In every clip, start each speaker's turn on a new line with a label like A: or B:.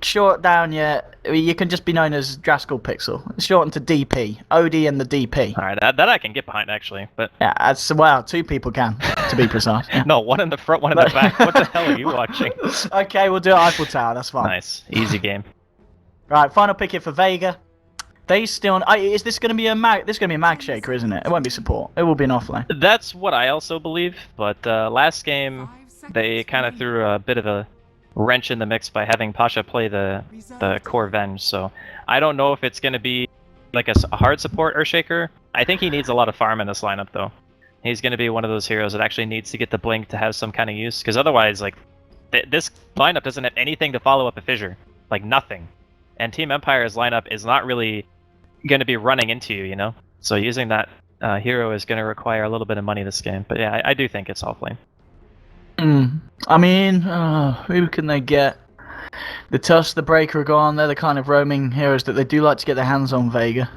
A: short down you can just be known as Draskell Pixel. It's shortened to DP. OD and the DP.
B: Alright, that I can get behind, actually, but...
A: Yeah, well, 2 people can, to be precise. Yeah.
B: No, one in the front, one in the back. What the hell are you watching?
A: Okay, we'll do Eiffel Tower, that's fine.
B: Nice. Easy game.
A: Right, final pick here for Vega. They still... is this going to be a mag... This is going to be a mag shaker, isn't it? It won't be support. It will be an offlane.
B: That's what I also believe, but last game, they kind of threw a bit of a wrench in the mix by having Pasha play the core Venge, so I don't know if it's going to be like a hard support or shaker. I think he needs a lot of farm in this lineup, though. He's going to be one of those heroes that actually needs to get the blink to have some kind of use, because otherwise, like, this lineup doesn't have anything to follow up a fissure. Like, nothing. And Team Empire's lineup is not really going to be running into you, you know? So using that hero is going to require a little bit of money this game. But yeah, I do think it's offlane.
A: I mean, who can they get? The Tusk, the Breaker are gone. They're the kind of roaming heroes that they do like to get their hands on Vega.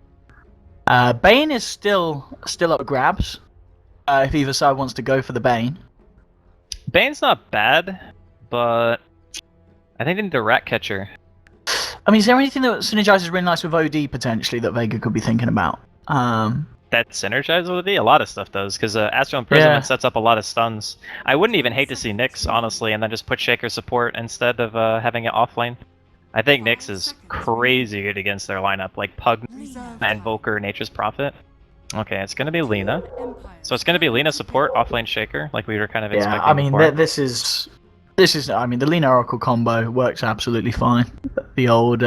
A: Bane is still up for grabs, if either side wants to go for the Bane.
B: Bane's not bad, but I think they need a Rat Catcher.
A: I mean, is there anything that synergizes really nice with OD, potentially, that Vega could be thinking about?
B: That synergizes with OD? A lot of stuff does, because Astral Imprisonment sets up a lot of stuns. I wouldn't even hate to see Nyx, honestly, and then just put Shaker support instead of having it offlane. I think Nyx is crazy good against their lineup, like Pug, Invoker, Nature's Prophet. Okay, it's going to be Lina. So it's going to be Lina support, offlane Shaker, like we were kind of expecting.
A: Yeah, I mean,
B: before.
A: this is, I mean, the Lina Oracle combo works absolutely fine. The old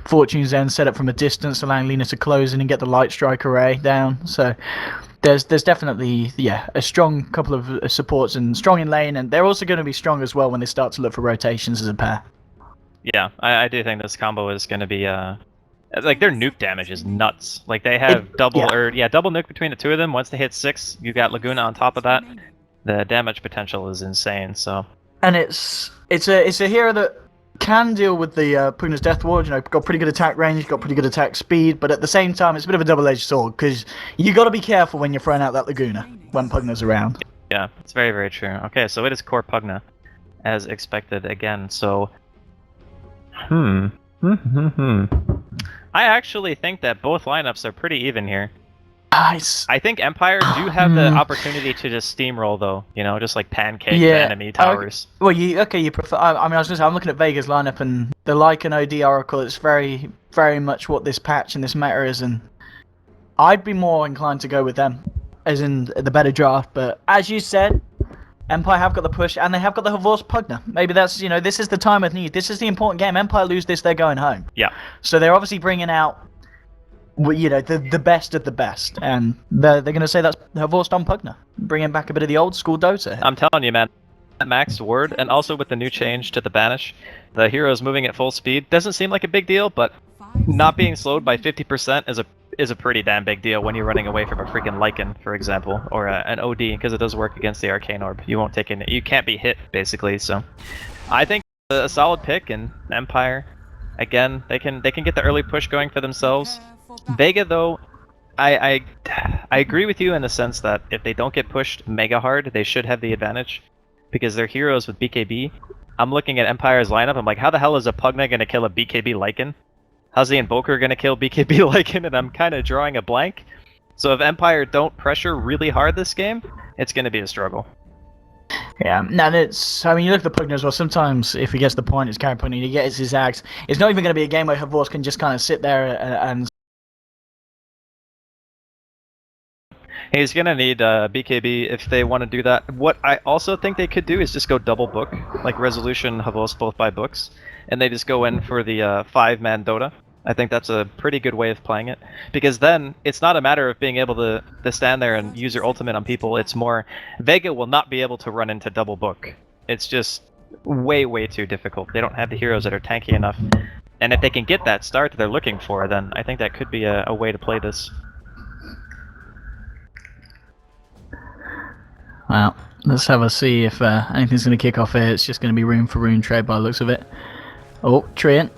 A: Fortune's End set up from a distance, allowing Lina to close in and get the Light Strike array down. So there's definitely, a strong couple of supports and strong in lane, and they're also going to be strong as well when they start to look for rotations as a pair.
B: Yeah, I do think this combo is going to be, like, their nuke damage is nuts. Like, they have double nuke between the two of them. Once they hit 6, you got Laguna on top of that. The damage potential is insane, so...
A: And it's a hero that can deal with the Pugna's Death Ward. You know, got pretty good attack range, got pretty good attack speed, but at the same time, it's a bit of a double-edged sword, because you got to be careful when you're throwing out that Laguna when Pugna's around.
B: Yeah, it's very, very true. Okay, so it is core Pugna, as expected again, so... I actually think that both lineups are pretty even here.
A: Nice.
B: I think Empire do have the opportunity to just steamroll, though. You know, just like pancake the enemy towers.
A: Well, you prefer... I mean, I was going to say, I'm looking at Vega's lineup, and the Lycan OD Oracle, it's very, very much what this patch and this meta is, and I'd be more inclined to go with them, as in the better draft, but as you said, Empire have got the push, and they have got the Havors Pugna. Maybe that's, you know, this is the time of need. This is the important game. Empire lose this, they're going home.
B: Yeah.
A: So they're obviously bringing out, you know, the best of the best, and they're going to say that's Havors on Pugna, bringing back a bit of the old school Dota.
B: I'm telling you, man. Max word, and also with the new change to the Banish, the heroes moving at full speed doesn't seem like a big deal, but not being slowed by 50% is a pretty damn big deal when you're running away from a freaking Lycan, for example, or an OD, because it does work against the Arcane Orb. You won't take you can't be hit, basically. So, I think a solid pick in Empire. Again, they can get the early push going for themselves. Vega, though, I agree with you in the sense that if they don't get pushed mega hard, they should have the advantage, because they're heroes with BKB. I'm looking at Empire's lineup. I'm like, how the hell is a Pugna gonna kill a BKB Lycan? How's the Invoker gonna kill BKB Lycan? And I'm kind of drawing a blank. So if Empire don't pressure really hard this game, it's gonna be a struggle.
A: Yeah, and it's, I mean, you look at the Pugna as well, sometimes if he gets the point, it's carry point, and he gets his axe, it's not even going to be a game where Havors can just kind of sit there and...
B: He's gonna need BKB if they want to do that. What I also think they could do is just go double book, like Resolution, Havos both by books, and they just go in for the 5-man Dota. I think that's a pretty good way of playing it, because then it's not a matter of being able to stand there and use your ultimate on people. It's more, Vega will not be able to run into double book. It's just way too difficult. They don't have the heroes that are tanky enough, and if they can get that start that they're looking for, then I think that could be a way to play this.
A: Well, let's have a see if anything's going to kick off here. It's just going to be rune for rune trade by the looks of it. Oh, Treant.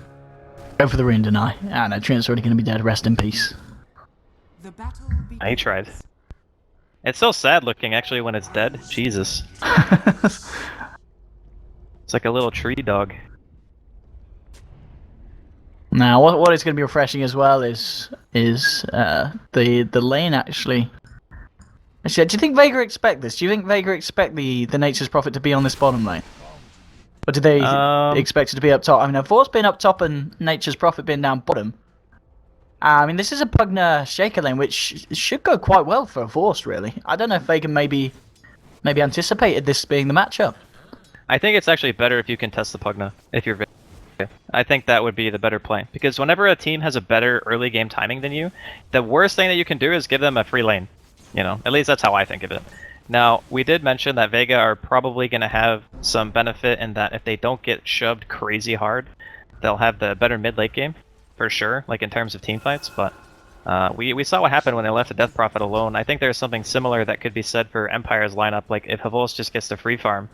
A: Go for the rune deny. Ah, no, Treant's already going to be dead. Rest in peace.
B: I tried. It's so sad looking, actually, when it's dead. Jesus. It's like a little tree dog.
A: Now, what is going to be refreshing as well is the lane actually. Actually, do you think Vega expect this? Do you think Vega expect the Nature's Prophet to be on this bottom lane? Or do they expect it to be up top? I mean, if Force being up top and Nature's Prophet being down bottom, I mean, this is a Pugna Shaker lane, which should go quite well for a Force, really. I don't know if Vega maybe anticipated this being the matchup.
B: I think it's actually better if you can test the Pugna, if you're Vega. I think that would be the better play. Because whenever a team has a better early game timing than you, the worst thing that you can do is give them a free lane. You know, at least that's how I think of it. Now, we did mention that Vega are probably going to have some benefit in that if they don't get shoved crazy hard, they'll have the better mid-late game, for sure, like in terms of team fights, but we saw what happened when they left the Death Prophet alone. I think there's something similar that could be said for Empire's lineup, like if Havos just gets the free farm,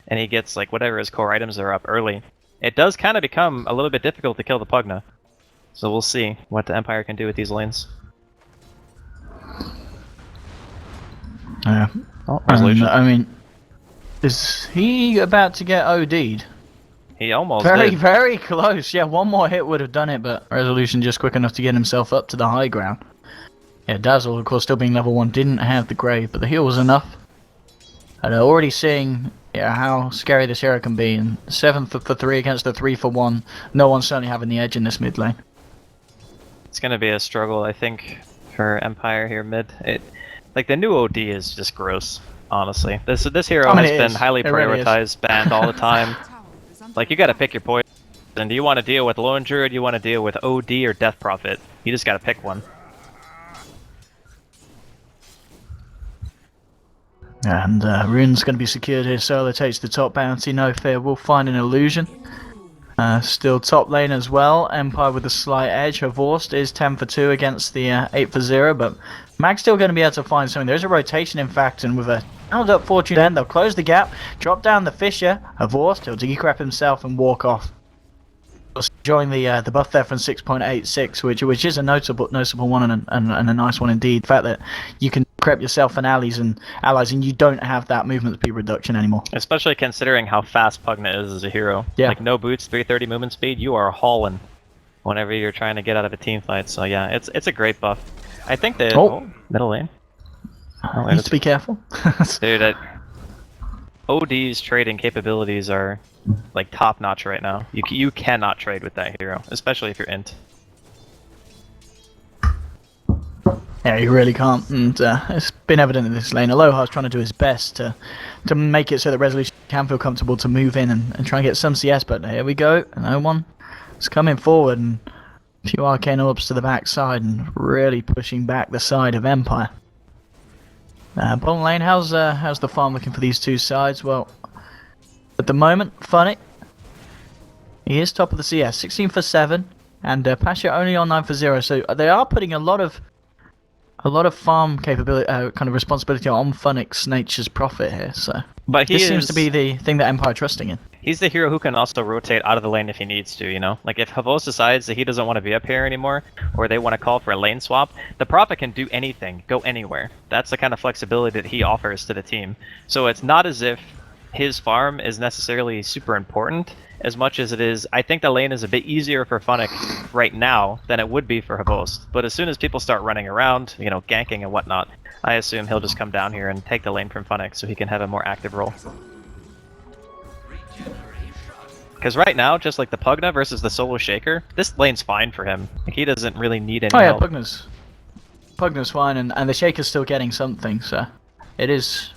B: and he gets like whatever his core items are up early, it does kind of become a little bit difficult to kill the Pugna. So we'll see what the Empire can do with these lanes.
A: Yeah.
B: Oh, resolution.
A: I mean, is he about to get OD'd?
B: He almost
A: did. Very close. Yeah, one more hit would have done it, but Resolution just quick enough to get himself up to the high ground. Yeah, Dazzle, of course, still being level 1, didn't have the grave, but the heal was enough. And already seeing how scary this hero can be. And 7 for 3 against the 3 for 1. No one's certainly having the edge in this mid lane.
B: It's going to be a struggle, I think, for Empire here mid. Like, the new OD is just gross, honestly. This hero has been highly prioritized, banned all the time. Like, you gotta pick your poison. And do you want to deal with Lone Druid, do you want to deal with OD or Death Prophet? You just gotta pick one.
A: And Rune's going to be secured here. Solo takes the top bounty, no fear. We'll find an illusion. Still top lane as well. Empire with a slight edge. Havorst is 10 for 2 against the 8 for 0, but Mag's still going to be able to find something. There's a rotation, in fact, and with a held up Fortune end, they'll close the gap, drop down the Fisher. Havorst, he'll diggy crap himself and walk off. Enjoying the buff there from 6.86, which is a noticeable one and a nice one indeed. The fact that you can prep yourself and allies and you don't have that movement speed reduction anymore.
B: Especially considering how fast Pugna is as a hero.
A: Yeah.
B: Like no boots, 330 movement speed, you are hauling whenever you're trying to get out of a team fight. So yeah, it's a great buff. I think that middle lane.
A: Needs to be careful.
B: Dude, OD's trading capabilities are like top notch right now. You cannot trade with that hero, especially if you're int.
A: Yeah, you really can't, and it's been evident in this lane. Aloha's trying to do his best to make it so that Resolution can feel comfortable to move in and try and get some CS, but here we go. No one is coming forward, and a few arcane orbs to the backside, and really pushing back the side of Empire. Bottom lane, how's the farm looking for these two sides? Well, at the moment, Funny, he is top of the CS, 16 for 7, and Pasha only on 9 for 0, so they are putting a lot of farm capability, kind of responsibility on Funnick's Nature's Prophet here, so
B: but
A: this seems to be the thing that Empire are trusting in.
B: He's the hero who can also rotate out of the lane if he needs to, you know? Like if Havos decides that he doesn't want to be up here anymore, or they want to call for a lane swap, the Prophet can do anything, go anywhere. That's the kind of flexibility that he offers to the team. So it's not as if his farm is necessarily super important, as much as it is, I think the lane is a bit easier for Funnick right now than it would be for Havos. But as soon as people start running around, you know, ganking and whatnot, I assume he'll just come down here and take the lane from Funnick so he can have a more active role. Because right now, just like the Pugna versus the Solo Shaker, this lane's fine for him. Like, he doesn't really need any help.
A: Pugna's fine, and the Shaker's still getting something, so it is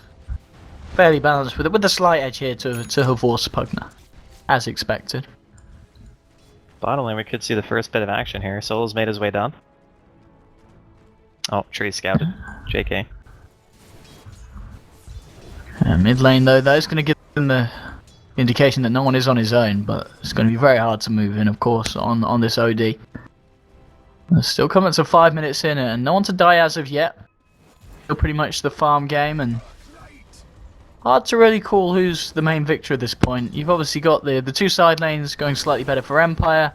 A: fairly balanced with the slight edge here to Havos Pugna, as expected.
B: Bottom lane, we could see the first bit of action here. Solo's made his way down. Oh, tree scouted. JK.
A: Mid lane though, that's going to give them the indication that no one is on his own, but it's going to be very hard to move in, of course, on this OD. There's still coming to 5 minutes in, and no one to die as of yet. Still pretty much the farm game, and hard to really call who's the main victor at this point. You've obviously got the two side lanes going slightly better for Empire,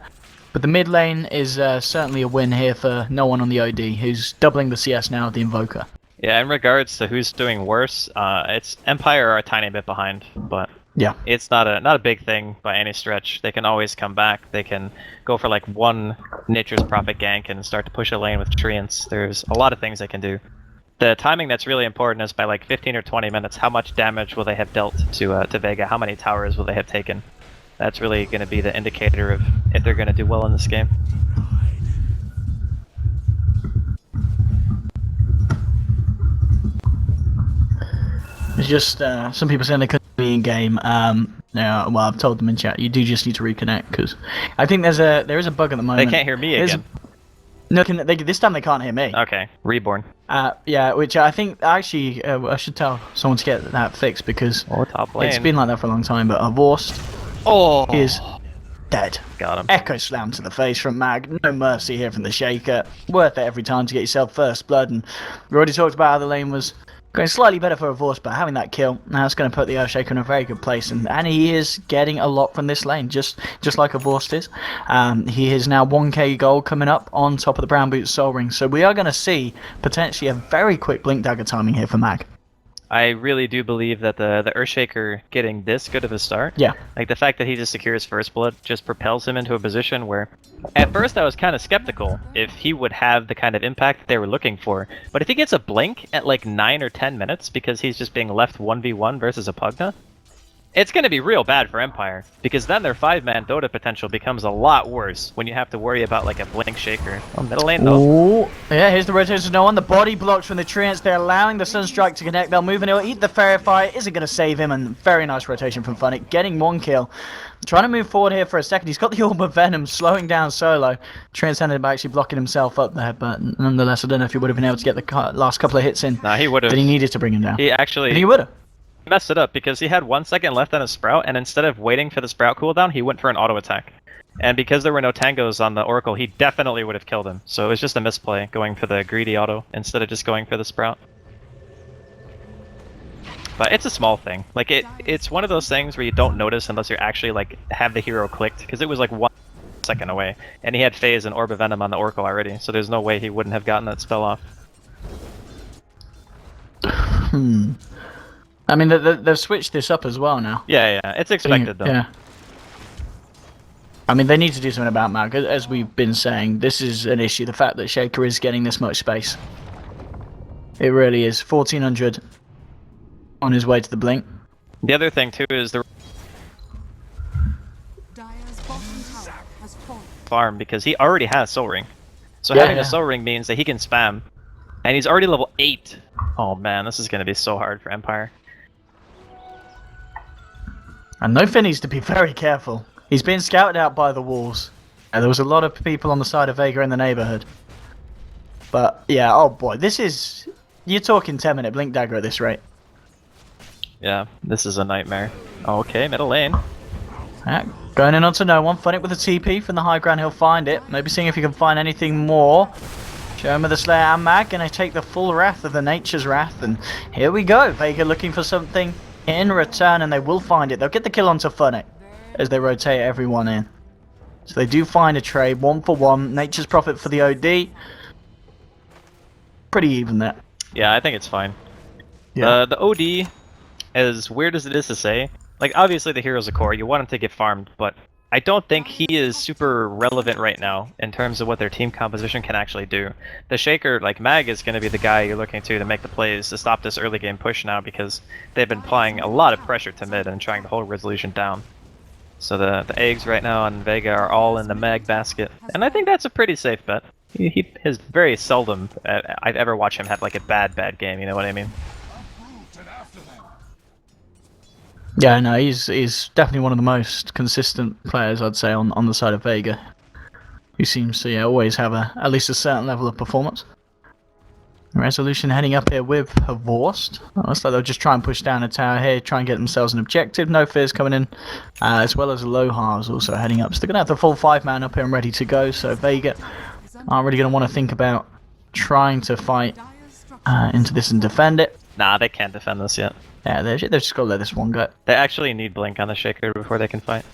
A: but the mid lane is certainly a win here for no one on the OD, who's doubling the CS now with the Invoker.
B: Yeah, in regards to who's doing worse, it's Empire are a tiny bit behind, but
A: Yeah.
B: It's not a big thing by any stretch. They can always come back. They can go for like one Nature's Prophet gank and start to push a lane with Treants. There's a lot of things they can do. The timing that's really important is by like 15 or 20 minutes, how much damage will they have dealt to Vega? How many towers will they have taken? That's really going to be the indicator of if they're going to do well in this game.
A: It's just some people saying they couldn't be in game. Yeah, well, I've told them in chat. You do just need to reconnect because I think there is a bug at the moment.
B: They can't hear me again.
A: No, this time they can't hear me.
B: Okay, reborn.
A: Yeah, which I think actually I should tell someone to get that fixed because
B: top lane.
A: It's been like that for a long time. But Vorst is dead.
B: Got him.
A: Echo slam to the face from Mag. No mercy here from the Shaker. Worth it every time to get yourself first blood. And we already talked about how the lane was going slightly better for a Vorst, but having that kill, now it's going to put the Earthshaker in a very good place, and he is getting a lot from this lane, just like a Vorst is. He is now 1k gold coming up on top of the Brown Boots Soul Ring, so we are going to see potentially a very quick Blink Dagger timing here for Mag.
B: I really do believe that the Earthshaker getting this good of a start, like the fact that he just secures first blood just propels him into a position where, at first I was kind of skeptical if he would have the kind of impact that they were looking for, but if he gets a blink at like 9 or 10 minutes because he's just being left 1v1 versus a Pugna, it's going to be real bad for Empire, because then their 5-man Dota potential becomes a lot worse when you have to worry about like a blink shaker. Oh, middle lane though.
A: Ooh. Yeah, here's the rotation. No one. The body blocks from the Treants. They're allowing the Sunstrike to connect. They'll move and he'll eat the Fairy Fire. Isn't going to save him, and very nice rotation from Funnick. Getting 1 kill. Trying to move forward here for a second. He's got the Orb of Venom slowing down Solo. Treants ended up actually blocking himself up there, but nonetheless, I don't know if he would have been able to get the last couple of hits in.
B: Nah, he would have.
A: That he needed to bring him down.
B: He actually...
A: He would have.
B: Messed it up because he had 1 second left on his Sprout, and instead of waiting for the Sprout cooldown, he went for an auto attack. And because there were no tangos on the Oracle, he definitely would have killed him. So it was just a misplay going for the greedy auto instead of just going for the Sprout. But it's a small thing. Like it's one of those things where you don't notice unless you're actually like have the hero clicked, because it was like 1 second away, and he had Phase and Orb of Venom on the Oracle already, so there's no way he wouldn't have gotten that spell off.
A: I mean, they've switched this up as well now.
B: Yeah, it's expected though.
A: Yeah. I mean, they need to do something about Mag. As we've been saying, this is an issue. The fact that Shaker is getting this much space. It really is. 1400 on his way to the blink.
B: The other thing too is the farm, because he already has Soul Ring. So having a Soul Ring means that he can spam. And he's already level 8. Oh man, this is going to be so hard for Empire.
A: And No needs to be very careful. He's being scouted out by the walls. There was a lot of people on the side of Vega in the neighborhood. But yeah, oh boy, this is... You're talking 10-minute Blink Dagger at this rate.
B: Yeah, this is a nightmare. Okay, middle lane.
A: Yeah, going in onto no one. Funnick with a TP from the high ground. He'll find it. Maybe seeing if he can find anything more. Show him with the Slayer and Mag. Gonna take the full wrath of the Nature's Wrath. And here we go. Vega looking for something in return, and they will find it. They'll get the kill onto Funnick as they rotate everyone in. So they do find a trade. 1 for 1. Nature's Prophet for the OD. Pretty even there.
B: Yeah, I think it's fine.
A: Yeah.
B: The OD, as weird as it is to say, like obviously the hero's a core, you want him to get farmed, but I don't think he is super relevant right now in terms of what their team composition can actually do. The Shaker, like Mag, is going to be the guy you're looking to make the plays to stop this early game push now, because they've been applying a lot of pressure to mid and trying to hold Resolution down. So the eggs right now on Vega are all in the Mag basket, and I think that's a pretty safe bet. He has very seldom I've ever watched him have like a bad game, you know what I mean?
A: Yeah, no, he's definitely one of the most consistent players, I'd say, on the side of Vega. Who seems to always have at least a certain level of performance. Resolution heading up here with a Vorst. Looks like they'll just try and push down a tower here, try and get themselves an objective. No Fears coming in, as well as Aloha's also heading up. So they're going to have the full 5-man up here and ready to go. So Vega aren't really going to want to think about trying to fight into this and defend it.
B: Nah, they can't defend this yet.
A: Yeah, they've just got to let this one go.
B: They actually need Blink on the Shaker before they can fight.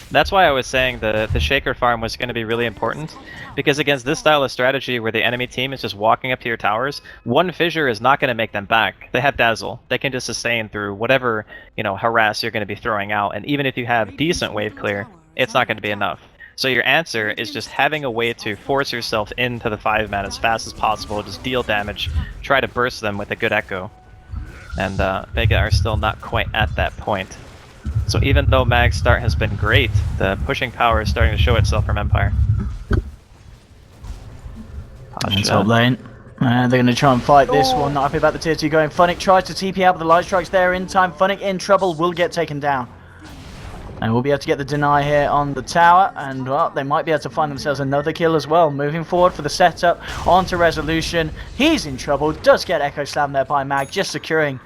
B: That's why I was saying the Shaker farm was going to be really important, because against this style of strategy where the enemy team is just walking up to your towers, one fissure is not going to make them back. They have Dazzle. They can just sustain through whatever, harass you're going to be throwing out, and even if you have decent wave clear, it's not going to be enough. So your answer is just having a way to force yourself into the 5-man as fast as possible, just deal damage, try to burst them with a good echo. And Vega are still not quite at that point. So even though Mag's start has been great, the pushing power is starting to show itself from Empire.
A: Top lane. They're going to try and fight this one. Not happy about the tier 2 going. Funnick tries to TP out, but the light strikes there in time. Funnick in trouble, will get taken down. And we'll be able to get the deny here on the tower, and well, they might be able to find themselves another kill as well. Moving forward for the setup, onto Resolution. He's in trouble, does get Echo Slam there by Mag, just securing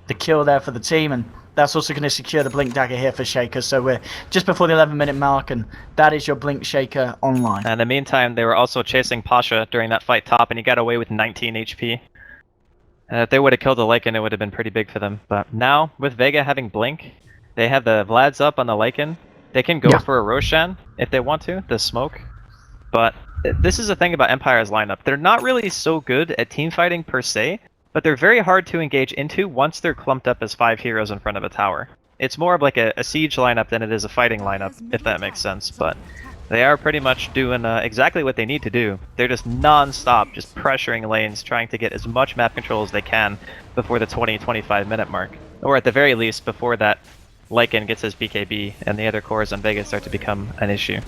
A: the kill there for the team, and that's also going to secure the Blink Dagger here for Shaker. So we're just before the 11-minute mark, and that is your Blink Shaker online.
B: And in the meantime, they were also chasing Pasha during that fight top, and he got away with 19 HP. If they would have killed the Lycan, it would have been pretty big for them. But now, with Vega having Blink, they have the Vlad's up on the Lycan. They can go for a Roshan if they want to, the smoke. But this is the thing about Empire's lineup. They're not really so good at teamfighting per se, but they're very hard to engage into once they're clumped up as 5 heroes in front of a tower. It's more of like a siege lineup than it is a fighting lineup, if that makes sense. But they are pretty much doing exactly what they need to do. They're just non-stop, just pressuring lanes, trying to get as much map control as they can before the 20-25 minute mark. Or at the very least, before that Lycan gets his BKB and the other cores on Vega start to become an issue.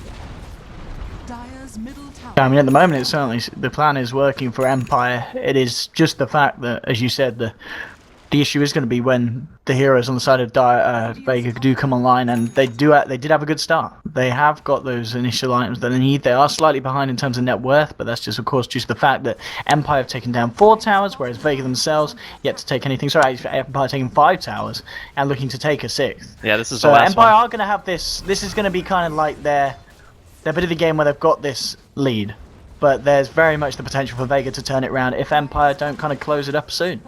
A: I mean, at the moment, it's certainly the plan is working for Empire. It is just the fact that, as you said, the issue is going to be when the heroes on the side of Vega do come online, and they did have a good start. They have got those initial items that they need. They are slightly behind in terms of net worth, but that's just, of course, just the fact that Empire have taken down 4 towers, whereas Vega themselves yet to take anything. Sorry, Empire taking 5 towers and looking to take a 6th.
B: Yeah, this is
A: so
B: the last
A: Empire
B: one.
A: are going to have this. This is going to be kind of like their bit of the game where they've got this lead, but there's very much the potential for Vega to turn it around if Empire don't kind of close it up soon.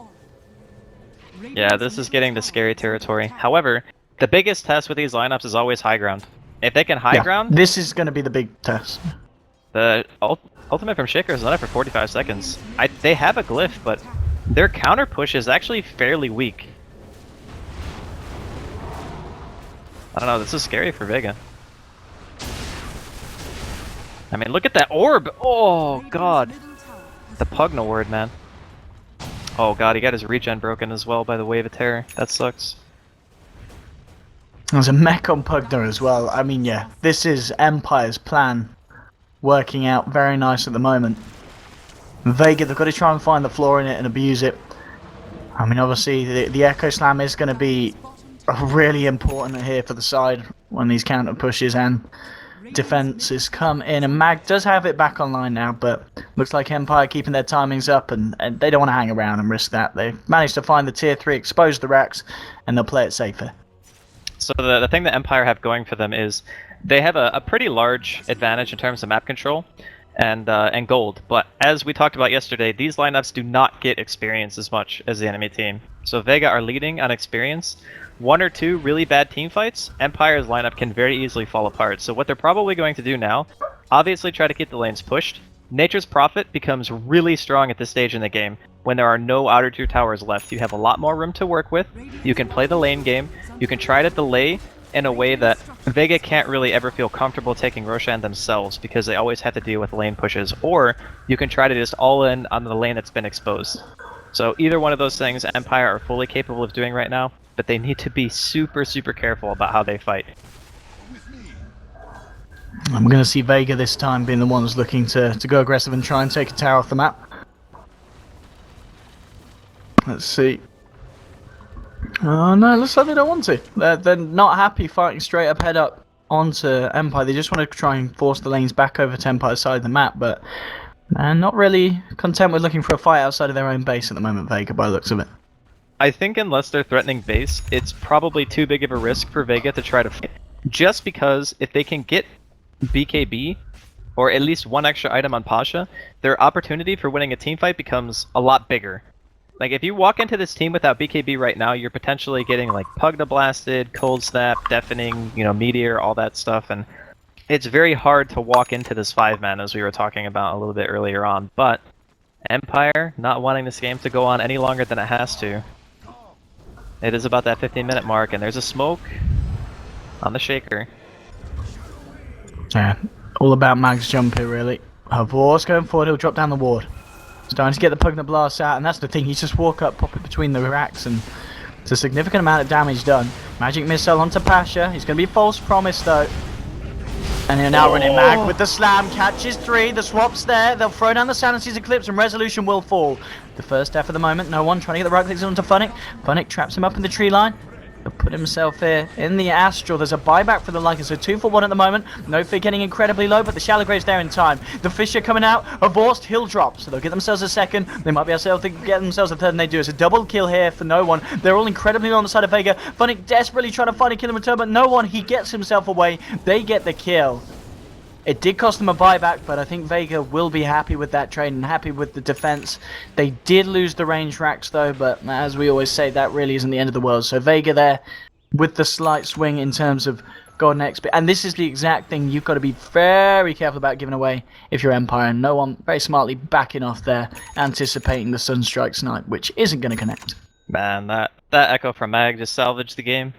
B: Yeah, this is getting to scary territory. However, the biggest test with these lineups is always high ground. If they can high ground...
A: This is going to be the big test.
B: The ultimate from Shaker is not up for 45 seconds. They have a glyph, but their counter push is actually fairly weak. I don't know, this is scary for Vega. I mean, look at that orb! Oh, God. The Pugna word, man. Oh god, he got his regen broken as well by the Wave of Terror. That sucks.
A: There's a mech on Pugna as well. I mean, yeah, this is Empire's plan working out very nice at the moment. Vega, they've got to try and find the flaw in it and abuse it. I mean, obviously, the Echo Slam is going to be really important here for the side when these counter pushes and defenses come in, and Mag does have it back online now, but looks like Empire keeping their timings up, and they don't want to hang around and risk that. They've managed to find the tier 3, expose the racks, and they'll play it safer.
B: So the thing that Empire have going for them is they have a pretty large advantage in terms of map control and gold, but as we talked about yesterday, these lineups do not get experience as much as the enemy team. So Vega are leading on experience. 1 or 2 really bad team fights, Empire's lineup can very easily fall apart. So what they're probably going to do now, obviously try to keep the lanes pushed. Nature's Prophet becomes really strong at this stage in the game. When there are no outer tier towers left, you have a lot more room to work with. You can play the lane game. You can try to delay in a way that Vega can't really ever feel comfortable taking Roshan themselves because they always have to deal with lane pushes. Or you can try to just all in on the lane that's been exposed. So either one of those things Empire are fully capable of doing right now, but they need to be super, super careful about how they fight.
A: I'm going to see Vega this time being the ones looking to go aggressive and try and take a tower off the map. Let's see. Oh no, looks like they don't want to. They're not happy fighting straight up head up onto Empire. They just want to try and force the lanes back over to Empire's side of the map, but not really content with looking for a fight outside of their own base at the moment, Vega, by the looks of it.
B: I think unless they're threatening base, it's probably too big of a risk for Vega to try to fight. Just because if they can get BKB, or at least 1 extra item on Pasha, their opportunity for winning a team fight becomes a lot bigger. Like, if you walk into this team without BKB right now, you're potentially getting, like, Pugna Blasted, Cold Snap, Deafening, you know, Meteor, all that stuff, and it's very hard to walk into this 5-man, as we were talking about a little bit earlier on, but Empire not wanting this game to go on any longer than it has to. It is about that 15-minute mark, and there's a smoke on the Shaker.
A: Yeah, all about Mag's jump here, really. Horse going forward, he'll drop down the ward. Starting to get the Pugna Blast out, and that's the thing, he's just walk up, pop it between the racks, and it's a significant amount of damage done. Magic Missile onto Pasha, he's going to be False Promise though. And he'll now run in Mag with the slam, catches 3, the swap's there, they'll throw down the Sanity's Eclipse and Resolution will fall. The first death at the moment, no one trying to get the right clicks onto Funnick. Funnick traps him up in the tree line. He'll put himself here in the Astral. There's a buyback for the Lycan, so 2 for 1 at the moment. No Fear getting incredibly low, but the Shallow Grave's there in time. The Fissure coming out, a Vorst, he'll drop, so they'll get themselves a second. They might be able to get themselves a third, and they do. It's a double kill here for no one. They're all incredibly low on the side of Vega. Funnick desperately trying to find a kill in return, but no one. He gets himself away. They get the kill. It did cost them a buyback, but I think Vega will be happy with that trade and happy with the defense. They did lose the range racks though, but as we always say, that really isn't the end of the world. So Vega there with the slight swing in terms of Golden XP. And this is the exact thing you've got to be very careful about giving away if you're Empire. And no one very smartly backing off there, anticipating the Sunstrike Snipe, which isn't going to connect.
B: Man, that Echo from Mag just salvaged the game.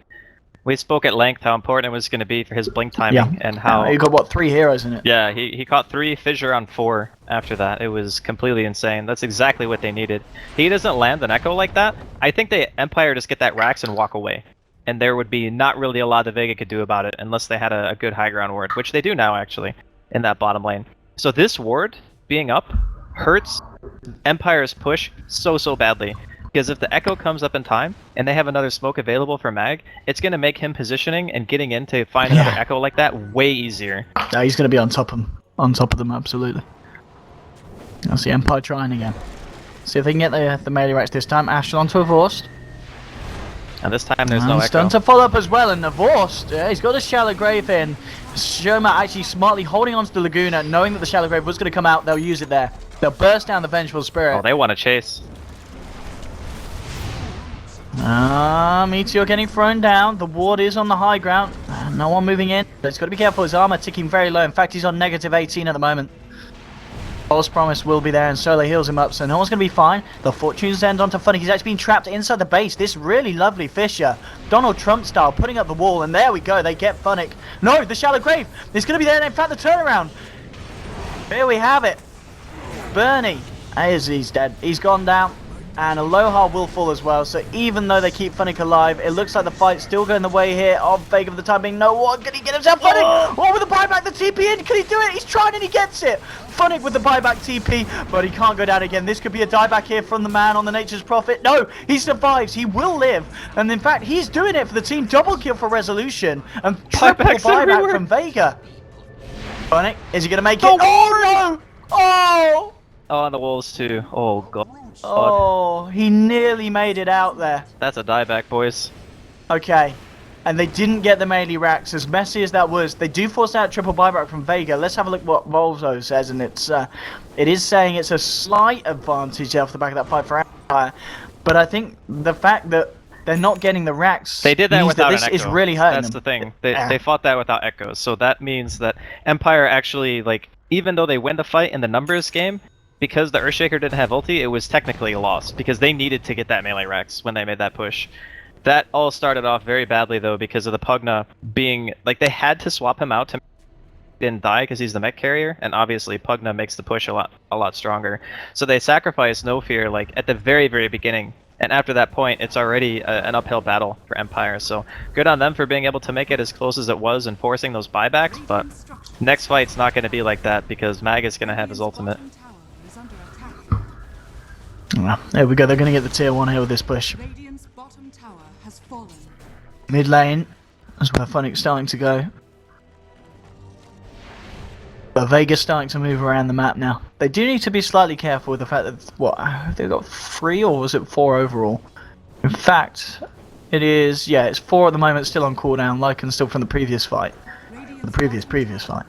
B: We spoke at length how important it was going to be for his blink timing and how...
A: You got, what, 3 heroes in it?
B: Yeah, he caught 3, Fissure on 4 after that. It was completely insane. That's exactly what they needed. He doesn't land an Echo like that. I think the Empire just get that Rax and walk away. And there would be not really a lot that Vega could do about it unless they had a good high ground ward, which they do now, actually, in that bottom lane. So this ward being up hurts Empire's push so badly. Because if the Echo comes up in time, and they have another smoke available for Mag, it's going to make him positioning and getting in to find another Echo like that way easier.
A: Yeah, he's going to be on top of them, absolutely. I'll see Empire trying again. See if they can get the melee racks this time. Astral onto a Vorst.
B: And this time there's no Echo.
A: Stun to follow up as well, and the Vorst, he's got the Shallow Grave in. Shoma actually smartly holding onto the Laguna, knowing that the Shallow Grave was going to come out, they'll use it there. They'll burst down the Vengeful Spirit.
B: Oh, they want to chase.
A: Meteor getting thrown down. The ward is on the high ground. No one moving in. But he's got to be careful. His armor ticking very low. In fact, he's on negative 18 at the moment. False Promise will be there, and Solo heals him up, so no one's going to be fine. The Fortune's End onto Funny. He's actually been trapped inside the base. This really lovely Fissure, Donald Trump style, putting up the wall, and there we go. They get Funnick. No, the Shallow Grave. It's going to be there. In fact, the turnaround. Here we have it. Bernie. He's dead. He's gone down. And Aloha will fall as well, so even though they keep Funnick alive, it looks like the fight's still going the way here of Vega for the time being. No one, can he get himself Funnick? Oh, with the buyback, the TP in, can he do it? He's trying and he gets it. Funnick with the buyback TP, but he can't go down again. This could be a dieback here from the man on the Nature's Prophet. No, he survives, he will live. And in fact, he's doing it for the team. Double kill for Resolution and triple buyback from Vega. Funnick, is he going to make it? Oh, no! Oh!
B: Oh, and the walls too. Oh, God.
A: Oh, he nearly made it out there.
B: That's a dieback, boys.
A: Okay, and they didn't get the melee racks. As messy as that was, they do force out triple buyback from Vega. Let's have a look what Volvo says, and it is saying it's a slight advantage off the back of that fight for Empire. But I think the fact that they're not getting the racks,
B: they did that without an Echo.
A: This is really hurting
B: That's
A: them.
B: the thing. They fought that without Echoes, so that means that Empire actually, like, even though they win the fight in the numbers game, because the Earthshaker didn't have ulti, it was technically a loss, because they needed to get that melee Rex when they made that push. That all started off very badly, though, because of the Pugna being... Like, they had to swap him out to didn't die because he's the mech carrier, and obviously Pugna makes the push a lot stronger. So they sacrificed No Fear, like, at the very, very beginning. And after that point, it's already an uphill battle for Empire, so good on them for being able to make it as close as it was and forcing those buybacks, but next fight's not going to be like that, because Mag is going to have his ultimate.
A: There we go, they're going to get the tier 1 here with this push. Mid lane, that's where Funnick's starting to go. But Vega's starting to move around the map now. They do need to be slightly careful with the fact that, what, they've got 3 or was it 4 overall? In fact, it is, yeah, it's 4 at the moment, still on cooldown, Lycan still from the previous fight. The previous fight.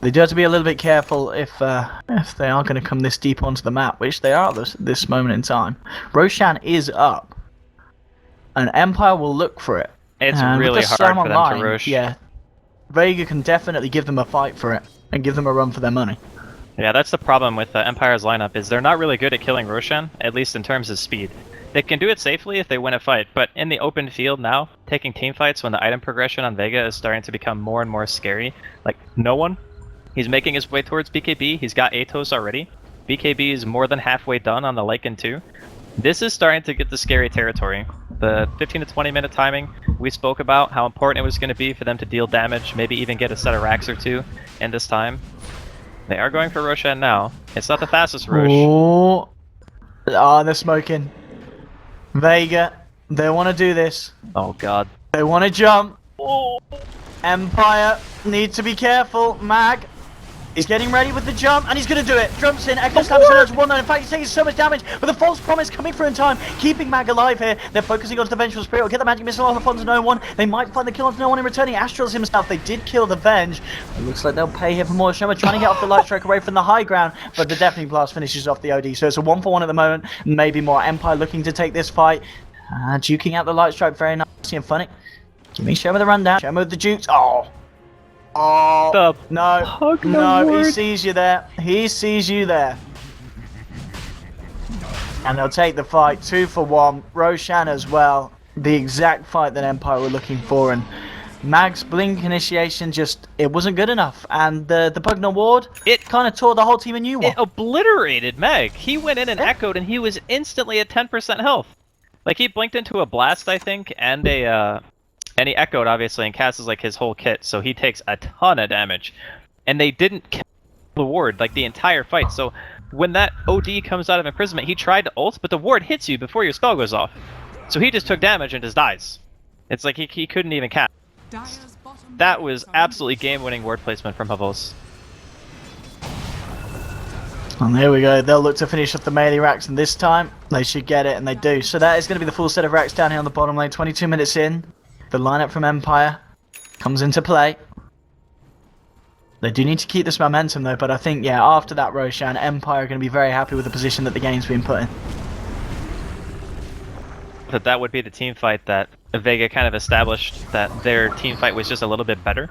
A: They do have to be a little bit careful if they are going to come this deep onto the map, which they are this moment in time. Roshan is up, and Empire will look for it.
B: It's
A: and
B: really
A: with the
B: hard
A: slam
B: for them
A: online,
B: to rush.
A: Yeah, Vega can definitely give them a fight for it and give them a run for their money.
B: Yeah, that's the problem with Empire's lineup, is they're not really good at killing Roshan, at least in terms of speed. They can do it safely if they win a fight, but in the open field now, taking team fights when the item progression on Vega is starting to become more and more scary. Like, no one. He's making his way towards BKB, he's got Atos already. BKB is more than halfway done on the Lycan too. This is starting to get the scary territory. The 15 to 20 minute timing, we spoke about how important it was going to be for them to deal damage, maybe even get a set of racks or two in this time. They are going for Roshan now. It's not the fastest rush.
A: Oh, they're smoking. Vega, they want to do this.
B: Oh god.
A: They want to jump. Empire need to be careful. Mag, he's getting ready with the jump, and he's going to do it. Jumps in, Echo stabs another one, and in fact he's taking so much damage, but the false promise coming through in time, keeping Mag alive here. They're focusing onto the Vengeful Spirit. Will get the magic missile off onto no one. They might find the kill onto no one in returning. Astrals himself, they did kill the Venge. It looks like they'll pay here for more. Shoma trying to get off the Light Strike away from the high ground, but the Deafening Blast finishes off the OD, so it's a 1-for-1 at the moment, maybe more. Empire looking to take this fight. Duking out the Light Strike very nicely, and Funny. Give me Shoma the rundown. Shoma with the jukes. Oh, no, he sees you there. He sees you there. And they'll take the fight, 2-for-1. Roshan as well. The exact fight that Empire were looking for. And Mag's Blink initiation it wasn't good enough. And the Pugna Ward, it kind of tore the whole team a new one.
B: It obliterated Meg. He went in and echoed, and he was instantly at 10% health. Like, he blinked into a blast, I think, and he echoed, obviously, and casts like his whole kit, so he takes a ton of damage. And they didn't kill the ward, like, the entire fight, so when that OD comes out of imprisonment, he tried to ult, but the ward hits you before your spell goes off. So he just took damage and just dies. It's like he couldn't even cast. That was absolutely game-winning ward placement from Havos.
A: And there we go, they'll look to finish off the melee racks, and this time, they should get it, and they do. So that is going to be the full set of racks down here on the bottom lane, 22 minutes in. The lineup from Empire comes into play. They do need to keep this momentum though, but I think, yeah, after that Roshan, Empire are going to be very happy with the position that the game's been put in.
B: That would be the team fight that Vega kind of established, that their team fight was just a little bit better.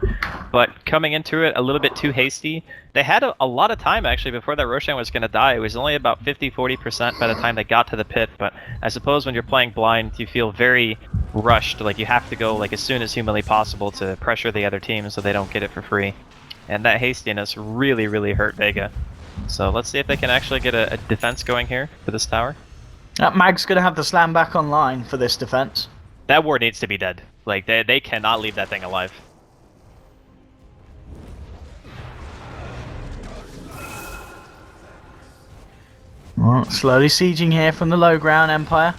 B: But coming into it a little bit too hasty, they had a lot of time actually before that Roshan was going to die. It was only about 50-40% by the time they got to the pit, but I suppose when you're playing blind, you feel very rushed, like you have to go like as soon as humanly possible to pressure the other team so they don't get it for free. And that hastiness really, really hurt Vega. So let's see if they can actually get a defense going here for this tower.
A: Mag's going to have the slam back online for this defense.
B: That ward needs to be dead. Like, they cannot leave that thing alive.
A: Well, slowly sieging here from the low ground, Empire.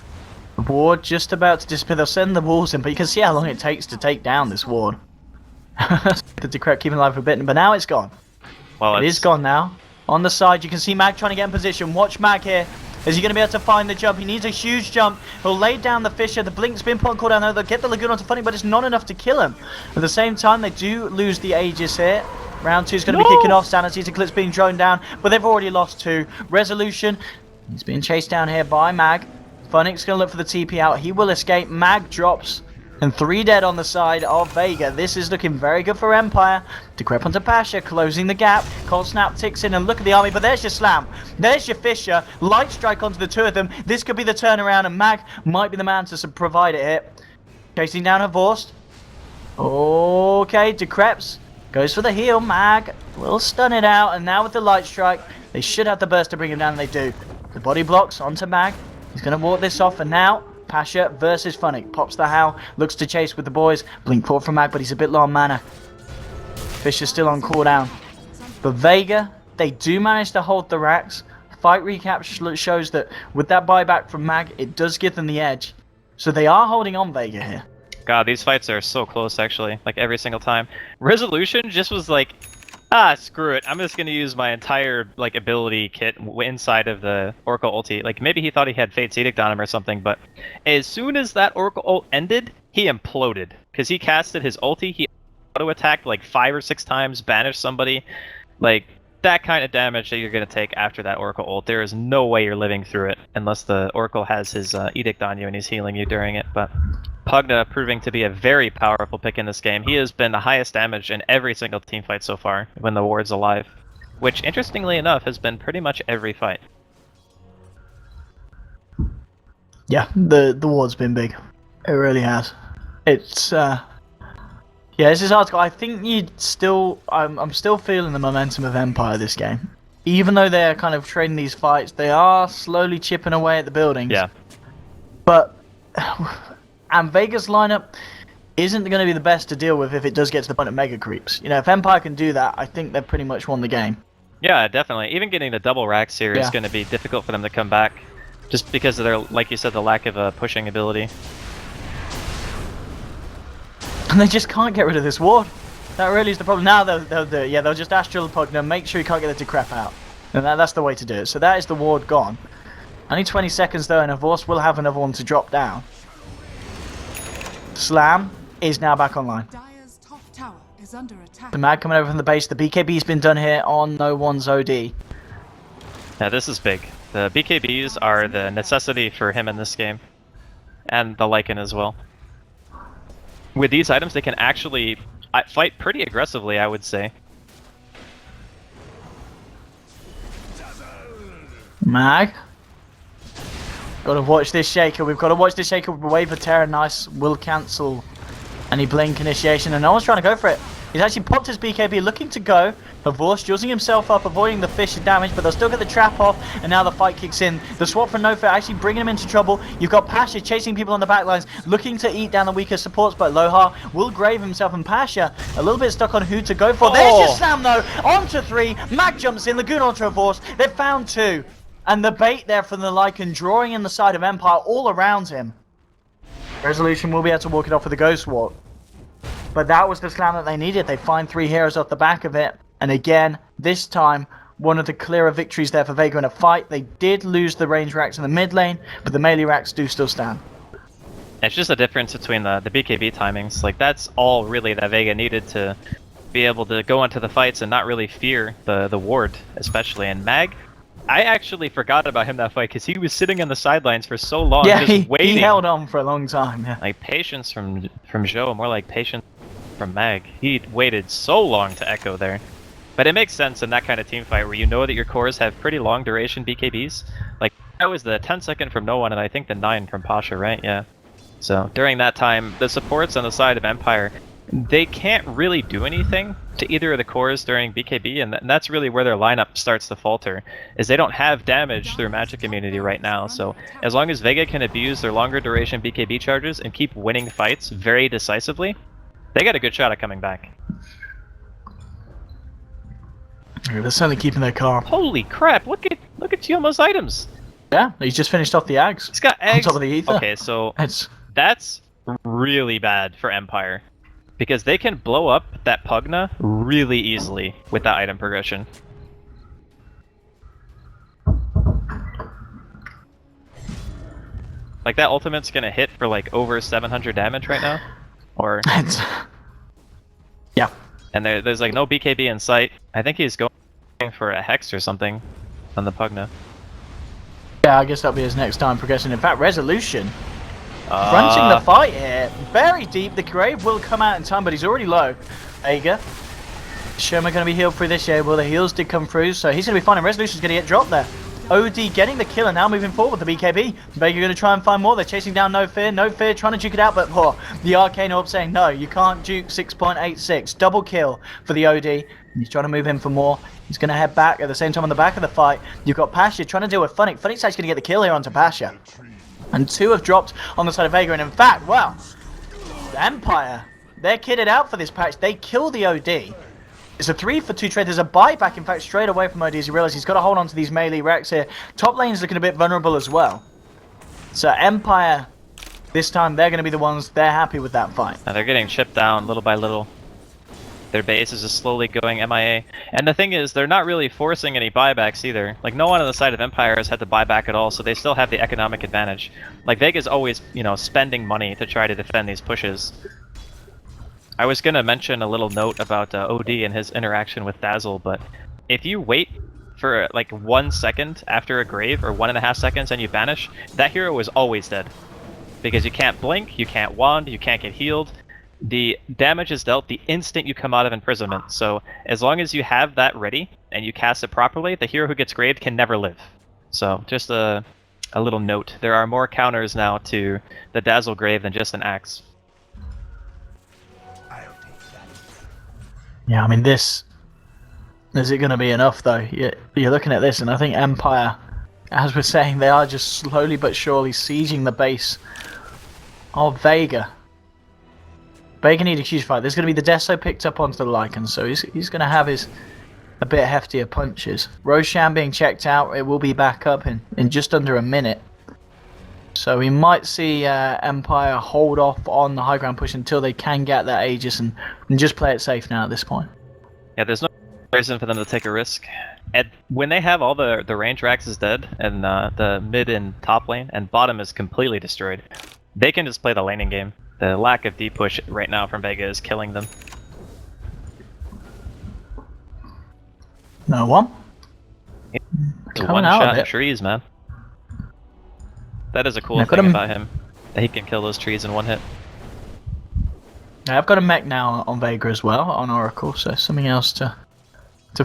A: The ward just about to disappear. They'll send the walls in, but you can see how long it takes to take down this ward. The Decrep keeping alive for a bit, but now it's gone.
B: Well,
A: it is gone now. On the side, you can see Mag trying to get in position. Watch Mag here. Is he going to be able to find the jump? He needs a huge jump. He'll lay down the Fisher. The Blink's been put on cooldown though. They'll get the Lagoon onto Funny, but it's not enough to kill him. At the same time, they do lose the Aegis here. Round 2 is going to be kicking off. Sanity's Eclipse being droned down, but they've already lost 2. Resolution. He's being chased down here by Mag. Funny's going to look for the TP out. He will escape. Mag drops. And 3 dead on the side of Vega. This is looking very good for Empire. Decrep onto Pasha, closing the gap. Cold Snap ticks in, and look at the army, but there's your slam. There's your Fisher. Light Strike onto the 2 of them. This could be the turnaround, and Mag might be the man to provide it here. Chasing down her Vorst. Okay, Decreps goes for the heal. Mag will stun it out, and now with the Light Strike, they should have the burst to bring him down, and they do. The body blocks onto Mag. He's going to walk this off, and now Pasha versus Funny. Pops the Howl, looks to chase with the boys. Blink forward from Mag, but he's a bit low on mana. Fisher's still on cooldown. But Vega, they do manage to hold the racks. Fight recap shows that with that buyback from Mag, it does give them the edge. So they are holding on Vega here.
B: God, these fights are so close actually, like every single time. Resolution just was like, screw it. I'm just gonna use my entire like ability kit inside of the Oracle ulti. Like maybe he thought he had Fate's Edict on him or something, but as soon as that Oracle ult ended, he imploded because he casted his ulti. He auto attacked like 5 or 6 times, banished somebody, Like, that kind of damage that you're going to take after that Oracle ult, there is no way you're living through it unless the Oracle has his Edict on you and he's healing you during it. But Pugna proving to be a very powerful pick in this game. He has been the highest damage in every single team fight so far when the ward's alive, which, interestingly enough, has been pretty much every fight.
A: Yeah, the ward's been big. It really has. It's yeah, this is hard to go. I think you'd still I'm still feeling the momentum of Empire this game. Even though they're kind of trading these fights, they are slowly chipping away at the buildings.
B: Yeah.
A: But and Vega's lineup isn't going to be the best to deal with if it does get to the point of mega creeps. You know, if Empire can do that, I think they've pretty much won the game.
B: Yeah, definitely. Even getting the double racks here is
A: Yeah.
B: going to be difficult for them to come back, just because of their, like you said, the lack of pushing ability.
A: And they just can't get rid of this ward. That really is the problem. Now they'll do it. Yeah, they'll just Astral Pugna, make sure you can't get the decrep out. And that's the way to do it. So that is the ward gone. Only 20 seconds though, and Avorst will have another one to drop down. Slam is now back online.
C: Dire's top tower is under attack.
A: The mag coming over from the base. The BKB's been done here on no one's OD.
B: Yeah, this is big. The BKBs are the necessity for him in this game, and the Lycan as well. With these items, they can actually fight pretty aggressively, I would say.
A: Mag. Gotta watch this Shaker. We've got to watch this Shaker. Wave of Terror, nice. Will cancel any blink initiation, and no one's trying to go for it. He's actually popped his BKB, looking to go. Avorst using himself up, avoiding the fish damage, but they'll still get the trap off, and now the fight kicks in. The swap from Nofit actually bringing him into trouble. You've got Pasha chasing people on the backlines, looking to eat down the weaker supports, but Lohar will grave himself, and Pasha a little bit stuck on who to go for. There's your slam though, onto 3. Mag jumps in, Lagoon onto Avorst. They've found 2. And the bait there from the Lycan drawing in the side of Empire all around him. Resolution will be able to walk it off with a Ghost Walk. But that was the slam that they needed. They find 3 heroes off the back of it. And again, this time, one of the clearer victories there for Vega in a fight. They did lose the range racks in the mid lane, but the melee racks do still stand.
B: It's just a difference between the BKB timings. Like, that's all really that Vega needed to be able to go into the fights and not really fear the ward, especially. And Mag, I actually forgot about him that fight because he was sitting on the sidelines for so long,
A: Yeah,
B: just waiting.
A: he held on for a long time. Yeah.
B: Like, patience from Zhou, more like patience from Mag. He waited so long to echo there. But it makes sense in that kind of team fight where you know that your cores have pretty long duration BKBs. Like, that was the 10 second from no one, and I think the 9 from Pasha, right? Yeah. So during that time, the supports on the side of Empire, they can't really do anything to either of the cores during BKB, and that's really where their lineup starts to falter, is they don't have damage through magic immunity right now. So as long as Vega can abuse their longer duration BKB charges and keep winning fights very decisively, they got a good shot at coming back.
A: They're certainly keeping their car.
B: Holy crap! Look at Yomo's items.
A: Yeah, he's just finished off the Ags.
B: He's got eggs
A: On top of the ether.
B: Okay, so
A: It's
B: that's really bad for Empire, because they can blow up that Pugna really easily with that item progression. Like, that ultimate's gonna hit for like over 700 damage right now, or
A: yeah.
B: and there's like no BKB in sight. I think he's going for a Hex or something on the Pugna.
A: Yeah, I guess that'll be his next time progressing. In fact, Resolution fronting the fight here. Very deep. The Grave will come out in time, but he's already low. Vega. Sherman going to be healed through this year. Well, the heals did come through, so he's going to be fine, and Resolution's going to get dropped there. OD getting the kill, and now moving forward with the BKB. Vega going to try and find more. They're chasing down No Fear. No Fear trying to juke it out, but the Arcane Orb saying, no, you can't juke 6.86. Double kill for the OD. He's trying to move in for more. He's going to head back at the same time on the back of the fight. You've got Pasha trying to deal with Funnick. Funnick's actually going to get the kill here onto Pasha. And 2 have dropped on the side of Vega. And in fact, well, Empire, they're kitted out for this patch. They kill the OD. It's a 3-for-2 trade. There's a buyback, in fact, straight away from OD as he realizes he's got to hold on to these melee racks here. Top lane's looking a bit vulnerable as well. So Empire, this time, they're going to be the ones, they're happy with that fight.
B: Now they're getting chipped down little by little. Their base is just slowly going MIA. And the thing is, they're not really forcing any buybacks either. Like, no one on the side of Empire has had to buy back at all, so they still have the economic advantage. Like, Vega's always, you know, spending money to try to defend these pushes. I was gonna mention a little note about OD and his interaction with Dazzle, but if you wait for like 1 second after a grave, or 1.5 seconds, and you banish, that hero is always dead. Because you can't blink, you can't wand, you can't get healed. The damage is dealt the instant you come out of imprisonment. So as long as you have that ready and you cast it properly, the hero who gets graved can never live. So just a little note. There are more counters now to the Dazzle Grave than just an axe.
A: Yeah, I mean this. Is it going to be enough though? You're looking at this, and I think Empire, as we're saying, they are just slowly but surely sieging the base of Vega. Vega need a huge fight. There's going to be the Deso picked up onto the Lycan, so he's going to have his a bit heftier punches. Roshan being checked out. It will be back up in just under a minute. So we might see Empire hold off on the high ground push until they can get that Aegis and just play it safe now at this point.
B: Yeah, there's no reason for them to take a risk. And when they have all the range racks is dead, and the mid and top lane, and bottom is completely destroyed, they can just play the laning game. The lack of deep push right now from Vega is killing them.
A: No one?
B: One shot in trees, man. That is a cool thing about him. That he can kill those trees in one hit.
A: Yeah, I've got a mech now on Vega as well, on Oracle, so something else to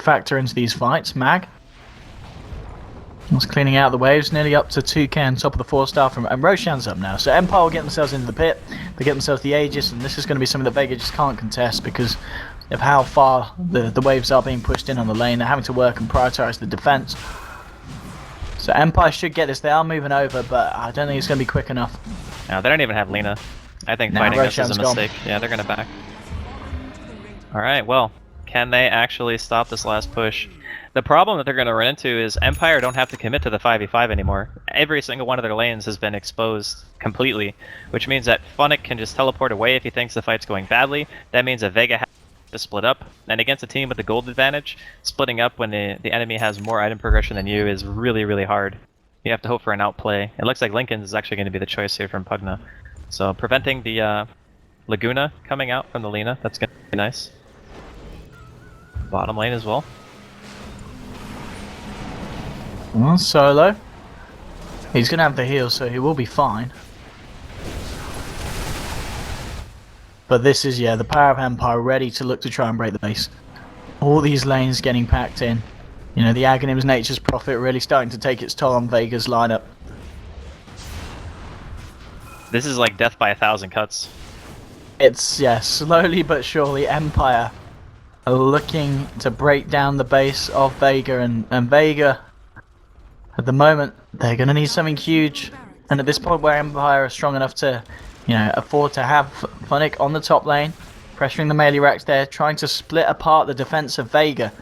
A: factor into these fights. Mag. It's cleaning out the waves, nearly up to 2k on top of the 4-star from, and Roshan's up now. So Empire will get themselves into the pit, they get themselves the Aegis, and this is going to be something that Vega just can't contest because of how far the waves are being pushed in on the lane. They're having to work and prioritize the defense. So Empire should get this. They are moving over, but I don't think it's going to be quick enough.
B: No, they don't even have Lina. I think fighting this is a mistake. Yeah, they're going to back. Alright, well, can they actually stop this last push? The problem that they're going to run into is Empire don't have to commit to the 5v5 anymore. Every single one of their lanes has been exposed completely, which means that Funnick can just teleport away if he thinks the fight's going badly. That means that Vega has to split up, and against a team with the gold advantage, splitting up when the enemy has more item progression than you is really, really hard. You have to hope for an outplay. It looks like Lincoln's is actually going to be the choice here from Pugna. So preventing the Laguna coming out from the Lina, that's going to be nice. Bottom lane as well.
A: Well, Solo. He's going to have the heal, so he will be fine. But this is, yeah, the power of Empire ready to look to try and break the base. All these lanes getting packed in. You know, the Aghanim's Nature's Prophet really starting to take its toll on Vega's lineup.
B: This is like death by 1,000 cuts.
A: It's, yeah, slowly but surely Empire are looking to break down the base of Vega, and Vega, at the moment, they're going to need something huge. And at this point where Empire are strong enough to, you know, afford to have Funnick on the top lane, pressuring the melee racks there, trying to split apart the defense of Vega,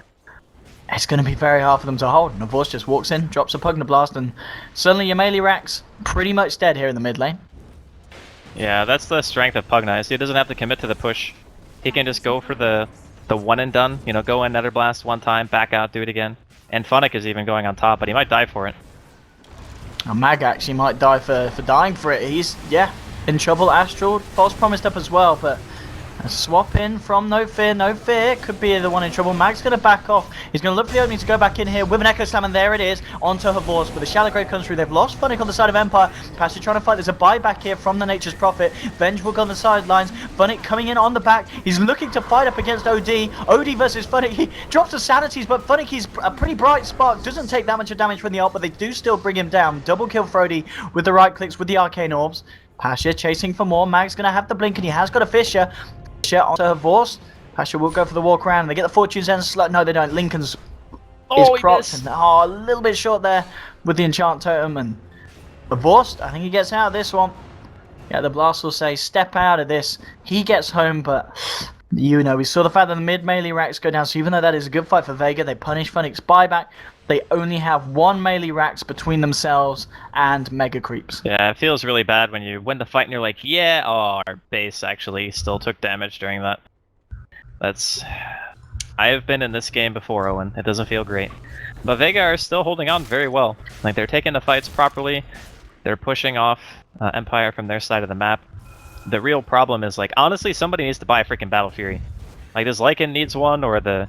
A: it's going to be very hard for them to hold. And Vorce just walks in, drops a Pugna Blast, and suddenly your melee rack's pretty much dead here in the mid lane.
B: Yeah, that's the strength of Pugna. He doesn't have to commit to the push. He can just go for the one and done. You know, go in Nether Blast one time, back out, do it again. And Funnick is even going on top, but he might die for it.
A: Mag actually might die for dying for it. He's, yeah, in trouble. Astral, False promised up as well, but a swap in from No Fear could be the one in trouble. Mag's going to back off. He's going to look for the opening to go back in here with an Echo Slam, and there it is, onto Havorce. But the Shallow Grave comes through. They've lost Funnick on the side of Empire. Pastor trying to fight. There's a buyback here from the Nature's Prophet. Vengeful on the sidelines. Funnick coming in on the back. He's looking to fight up against OD. OD versus Funnick. He drops the Sanities, but Funnick, he's a pretty bright spark. Doesn't take that much of damage from the ult, but they do still bring him down. Double kill for OD with the right clicks with the Arcane Orbs. Pasha chasing for more. Mag's going to have the blink, and he has got a Fisher. Onto Havorce. Pasha will go for the walk around. They get the Fortune's End slot. No, they don't. Lincoln's is propped. And, a little bit short there with the Enchant Totem. And Havorce, I think he gets out of this one. Yeah, the Blast will say, step out of this. He gets home, but you know, we saw the fact that the mid melee racks go down. So even though that is a good fight for Vega, they punish Funnick's buyback. They only have one melee racks between themselves and Mega Creeps.
B: Yeah, it feels really bad when you win the fight and you're like, yeah, oh, our base actually still took damage during that. I have been in this game before, Owen. It doesn't feel great. But Vega are still holding on very well. Like, they're taking the fights properly. They're pushing off Empire from their side of the map. The real problem is, like, honestly, somebody needs to buy a freaking Battle Fury. Like, this Lycan needs one, or the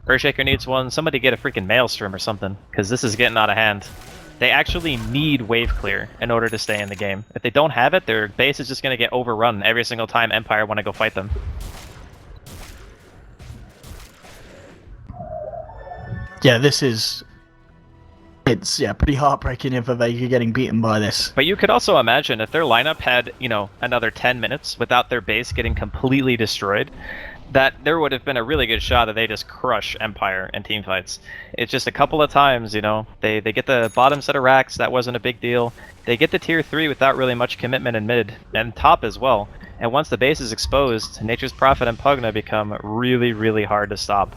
B: Earthshaker needs one. Somebody get a freaking Maelstrom or something, because this is getting out of hand. They actually need wave clear in order to stay in the game. If they don't have it, their base is just going to get overrun every single time Empire want to go fight them.
A: Yeah, it's pretty heartbreaking if Vega getting beaten by this.
B: But you could also imagine if their lineup had, you know, another 10 minutes without their base getting completely destroyed, that there would have been a really good shot that they just crush Empire in team fights. It's just a couple of times, you know, they get the bottom set of racks, that wasn't a big deal. They get the tier 3 without really much commitment in mid, and top as well. And once the base is exposed, Nature's Prophet and Pugna become really, really hard to stop.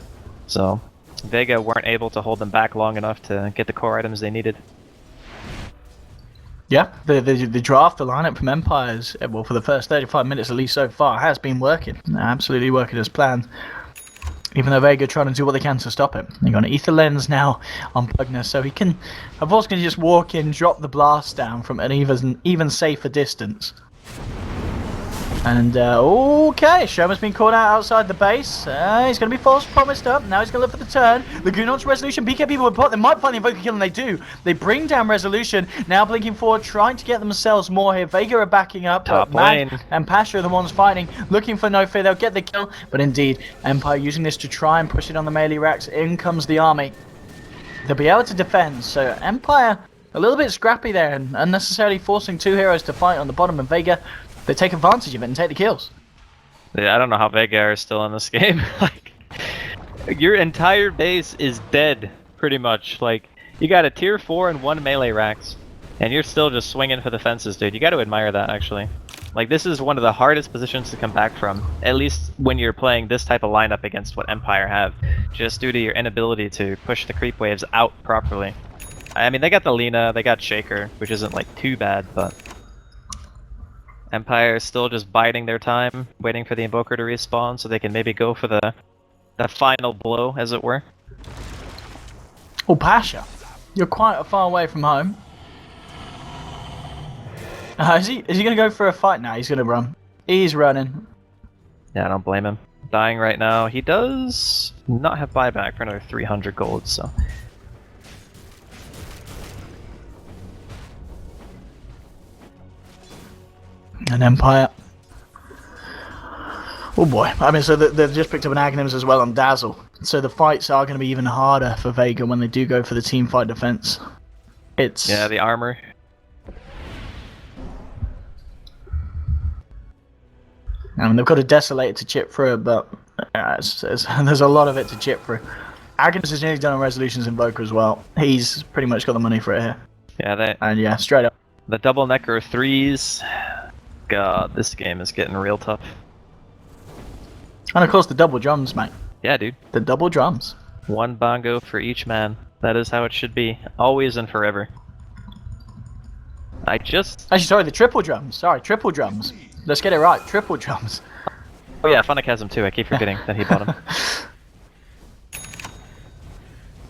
B: So Vega weren't able to hold them back long enough to get the core items they needed.
A: Yeah, the draft, the lineup from Empires, well, for the first 35 minutes at least so far, has been working. Absolutely working as planned. Even though Vega trying to do what they can to stop it. They're going to Ether Lens now on Pugna, so he can, of course, can just walk in, drop the blast down from an even safer distance. And, okay, Sherman's been caught out outside the base. He's going to be false promised up. Now he's going to look for the turn. Lagoon onto Resolution. PK people would put. They might find the Invoker kill, and they do. They bring down Resolution. Now blinking forward, trying to get themselves more here. Vega are backing up.
B: Top lane.
A: And Pasha are the ones fighting. Looking for no fear. They'll get the kill. But indeed, Empire using this to try and push it on the melee racks. In comes the army. They'll be able to defend. So Empire, a little bit scrappy there, and unnecessarily forcing two heroes to fight on the bottom of Vega. They take advantage of it and take the kills.
B: Yeah, I don't know how Vega are still in this game. Like, your entire base is dead, pretty much. Like, you got a tier 4 and 1 melee racks, and you're still just swinging for the fences, dude. You got to admire that, actually. Like, this is one of the hardest positions to come back from, at least when you're playing this type of lineup against what Empire have, just due to your inability to push the creep waves out properly. I mean, they got the Lina, they got Shaker, which isn't, like, too bad, but Empire is still just biding their time, waiting for the Invoker to respawn so they can maybe go for the final blow, as it were.
A: Oh, Pasha, you're quite far away from home. Is he going to go for a fight now? He's going to run. He's running.
B: Yeah, I don't blame him. Dying right now. He does not have buyback for another 300 gold, so...
A: An Empire. Oh boy. I mean, so they've just picked up an Aghanims as well on Dazzle. So the fights are going to be even harder for Vega when they do go for the team fight defense. It's...
B: Yeah, the armor.
A: I mean, they've got a Desolator to chip through, but there's a lot of it to chip through. Aghanims is nearly done on Resolution's Invoker as well. He's pretty much got the money for it here.
B: Yeah,
A: And yeah, straight up.
B: the double Necro 3s. God, this game is getting real tough.
A: And of course the double drums, mate.
B: Yeah, dude.
A: The double drums.
B: One bongo for each man. That is how it should be. Always and forever.
A: Actually, sorry, the triple drums. Sorry, triple drums. Let's get it right. Triple drums.
B: Oh yeah, Funnick has him too. I keep forgetting that he bought him.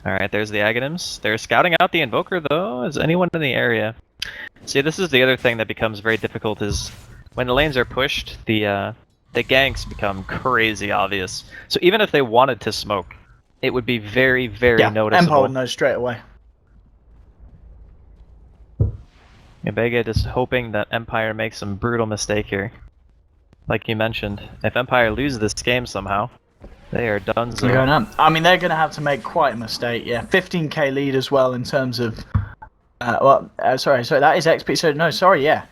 B: Alright, there's the Aghanims. They're scouting out the Invoker though. Is anyone in the area? See, this is the other thing that becomes very difficult is when the lanes are pushed, the ganks become crazy obvious. So even if they wanted to smoke, it would be very, very noticeable.
A: Empire would know straight away.
B: Vega just hoping that Empire makes some brutal mistake here. Like you mentioned, if Empire loses this game somehow, they are done.
A: They're going up. I mean, they're going to have to make quite a mistake, yeah. 15k lead as well in terms of... sorry, that is XP. So, no, sorry, yeah.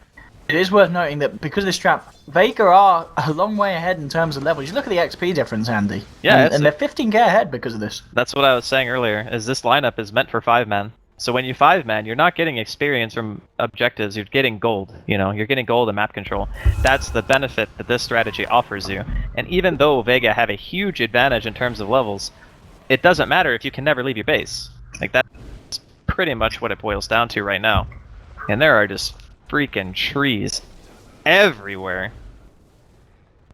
A: It is worth noting that because of this trap, Vega are a long way ahead in terms of levels. You look at the XP difference, Andy.
B: Yeah,
A: and they're 15k ahead because of this.
B: That's what I was saying earlier, is this lineup is meant for 5-man. So when you 5-man, you're not getting experience from objectives, you're getting gold. You know, you're getting gold and map control. That's the benefit that this strategy offers you. And even though Vega have a huge advantage in terms of levels, it doesn't matter if you can never leave your base. Like, that's pretty much what it boils down to right now. And there are just freaking trees everywhere.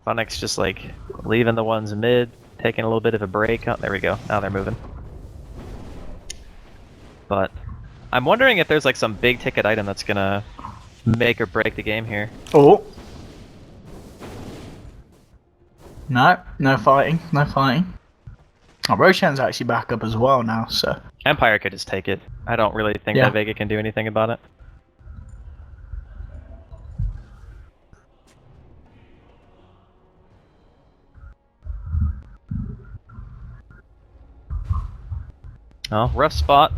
B: Funnick's just like leaving the ones mid, taking a little bit of a break. Oh, there we go. Now they're moving. But I'm wondering if there's like some big ticket item that's gonna make or break the game here.
A: Oh. No fighting, no fighting. Oh, Roshan's actually back up as well now, so...
B: Empire could just take it. I don't really think
A: Yeah.
B: that Vega can do anything about it. Oh, rough spot.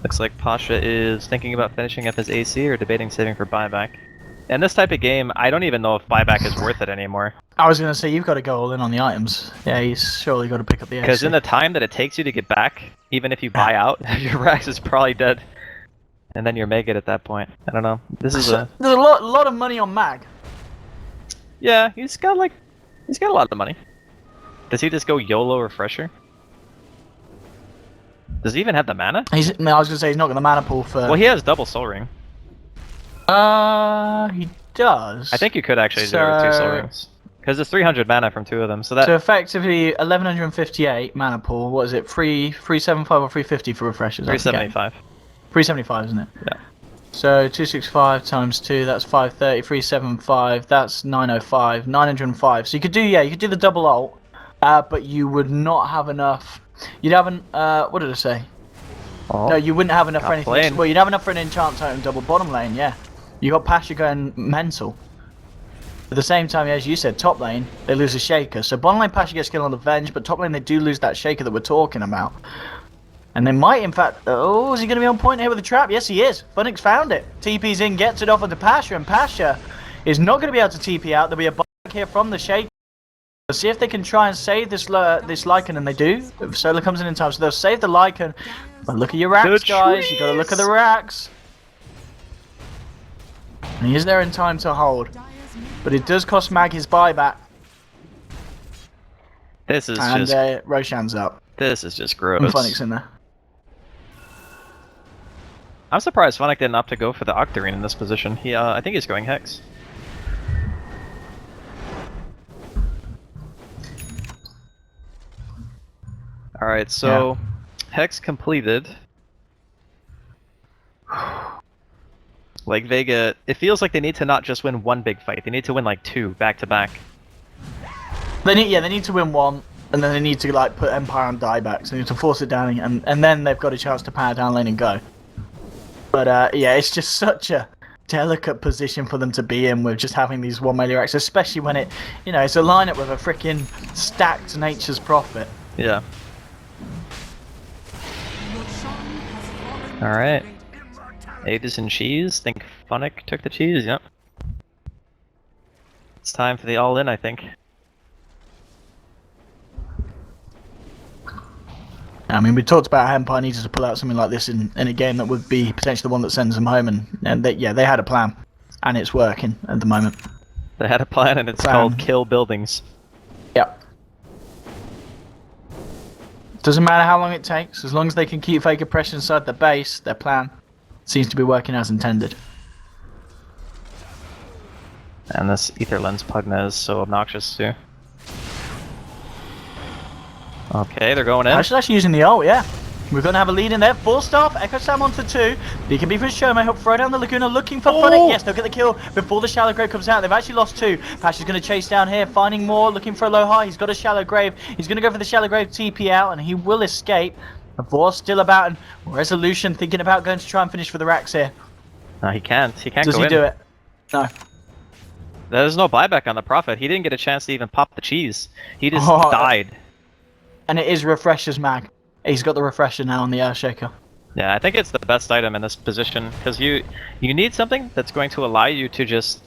B: Looks like Pasha is thinking about finishing up his AC or debating saving for buyback. In this type of game, I don't even know if buyback is worth it anymore.
A: I was going to say, you've got to go all in on the items. Yeah, he's surely got to pick up the AC.
B: Because in the time that it takes you to get back, even if you buy out, your Rax is probably dead. And then you're Megate at that point. I don't know. This is a...
A: There's a lot of money on Mag.
B: Yeah, he's got a lot of money. Does he just go YOLO Refresher? Does he even have the mana?
A: I was going to say, he's not got the mana pool for...
B: Well, he has double Soul Ring.
A: He does.
B: I think you could actually do 2 Soul Rings. Because it's 300 mana from 2 of them, so that...
A: So effectively, 1158 mana pool. What is it? 375 or 350 for refreshers?
B: 375.
A: 375, isn't it?
B: Yeah.
A: So 265 times 2, that's 530. 375, that's 905. 905. So you could do the double ult, but you would not have enough. You'd have an what did I say?
B: Oh.
A: No, you wouldn't have enough for anything.
B: Playing.
A: Well, you'd have enough for an enchant totem double bottom lane. Yeah, you got Pasha going mental. At the same time, as you said, top lane they lose a shaker. So bottom lane Pasha gets killed on the Venge, but top lane they do lose that shaker that we're talking about. And they might, in fact... Oh, is he going to be on point here with the trap? Yes, he is. Funix found it. TP's in, gets it off onto Pasha, and Pasha is not going to be able to TP out. There'll be a bike here from the Shaker. Let's see if they can try and save this Lycan, and they do. Solar comes in time, so they'll save the Lycan. But look at your racks, guys. You got to look at the racks. And he is there in time to hold. But it does cost Mag his buyback.
B: This is
A: and,
B: just...
A: Roshan's up.
B: This is just gross.
A: And Funix in there.
B: I'm surprised Funix didn't opt to go for the Octarine in this position. He, I think he's going Hex. Alright, so... Hex completed. Like Vega, it feels like they need to not just win one big fight, they need to win like 2 back to back.
A: They need to win one, and then they need to like put Empire on dieback, so they need to force it down, and then they've got a chance to power down lane and go. But yeah, it's just such a delicate position for them to be in with just having these 1 melee racks, especially when it, it's a lineup with a freaking stacked Nature's Prophet.
B: Yeah. Alright. Aegis and cheese. Think Funix took the cheese, yep. It's time for the all-in, I think.
A: I mean, we talked about how Empire needed to pull out something like this in a game that would be potentially the one that sends them home, and they had a plan, and it's working at the moment.
B: They had a plan, and it's called Kill Buildings.
A: Yep. Doesn't matter how long it takes, as long as they can keep Vega pressure inside the base, their plan seems to be working as intended.
B: And this Ether Lens Pugna is so obnoxious too. Okay, they're going in.
A: I should actually using the ult, yeah. We're going to have a lead in there. Full staff, Echo Sam onto 2. He can be for Shomei, help throw down the Laguna, looking for Funix. Yes, they'll get the kill before the Shallow Grave comes out. They've actually lost 2. Pasha's going to chase down here, finding more, looking for a low high. He's got a Shallow Grave. He's going to go for the Shallow Grave TP out, and he will escape. Vor still about, and Resolution thinking about going to try and finish for the racks here.
B: No, he can't. He can't
A: Does
B: go
A: he
B: in.
A: do it? No.
B: There's no buyback on the Prophet. He didn't get a chance to even pop the cheese. He just died.
A: And it is Refresher's Mag. He's got the Refresher now on the Earthshaker.
B: Yeah, I think it's the best item in this position, because you need something that's going to allow you to just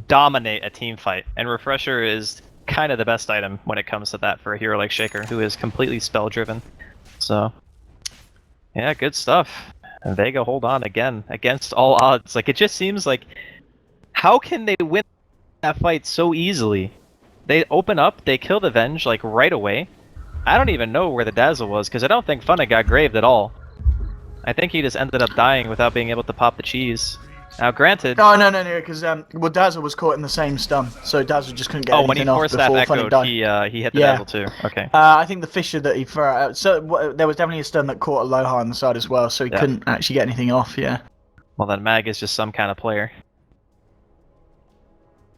B: dominate a team fight, and Refresher is kind of the best item when it comes to that for a hero like Shaker, who is completely spell-driven. So, yeah, good stuff. And Vega hold on again, against all odds. Like, it just seems like, how can they win that fight so easily? They open up, they kill the Venge, like, right away. I don't even know where the Dazzle was, because I don't think Funix got graved at all. I think he just ended up dying without being able to pop the cheese. Now, granted...
A: Oh, no, because well, Dazzle was caught in the same stun, so Dazzle just couldn't get anything off before Funix died.
B: He hit the Dazzle too. Okay.
A: I think the Fissure that he threw out... So, there was definitely a stun that caught Aloha on the side as well, so he couldn't actually get anything off, yeah.
B: Well, then Mag is just some kind of player.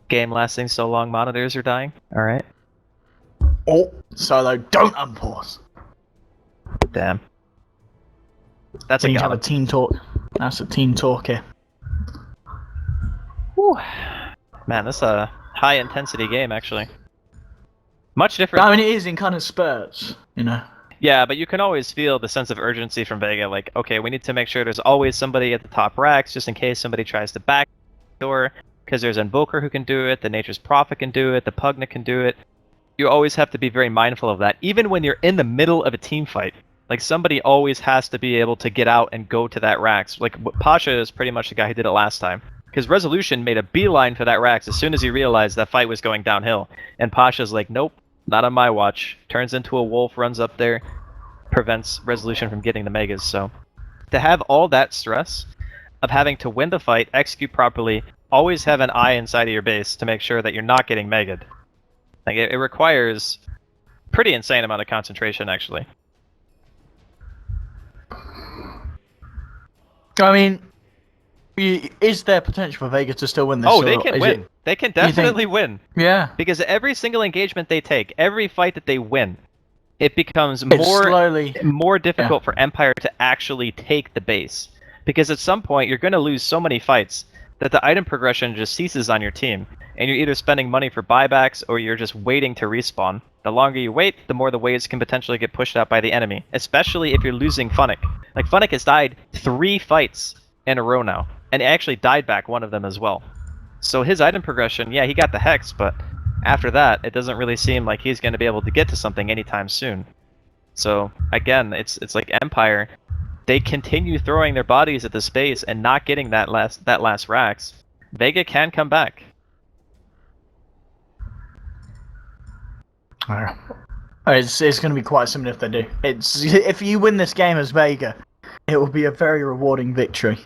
B: Game lasting so long, monitors are dying. Alright.
A: Oh, Solo, don't unpause.
B: Damn. That's
A: We
B: a
A: need to have a
B: god.
A: team talk. That's a team talk here.
B: Whew. Man, this is a high intensity game actually. Much different.
A: I mean, it is in kind of spurts, you know.
B: Yeah, but you can always feel the sense of urgency from Vega. Like, okay, we need to make sure there's always somebody at the top racks just in case somebody tries to backdoor. Because there's Invoker who can do it, the Nature's Prophet can do it, the Pugna can do it. You always have to be very mindful of that, even when you're in the middle of a team fight. Like, somebody always has to be able to get out and go to that racks. Like, Pasha is pretty much the guy who did it last time. Because Resolution made a beeline for that racks as soon as he realized that fight was going downhill. And Pasha's like, nope, not on my watch. Turns into a wolf, runs up there, prevents Resolution from getting the megas. So, to have all that stress of having to win the fight, execute properly, always have an eye inside of your base to make sure that you're not getting mega'd. Like, it requires pretty insane amount of concentration, actually.
A: I mean, is there potential for Vega to still win this?
B: Oh, they
A: or
B: can
A: is
B: win.
A: it-
B: They can
A: think-
B: definitely win.
A: Yeah.
B: Because every single engagement they take, every fight that they win, it becomes
A: It's
B: more
A: slowly.
B: more difficult for Empire to actually take the base. Because at some point, you're going to lose so many fights that the item progression just ceases on your team. And you're either spending money for buybacks, or you're just waiting to respawn. The longer you wait, the more the waves can potentially get pushed out by the enemy. Especially if you're losing Funnick. Like, Funnick has died 3 fights in a row now. And he actually died back one of them as well. So his item progression, yeah, he got the Hex, but after that, it doesn't really seem like he's going to be able to get to something anytime soon. So, again, it's like Empire, they continue throwing their bodies at the space and not getting that last Rax. Vega can come back.
A: It's going to be quite similar if they do. If you win this game as Vega, it will be a very rewarding victory.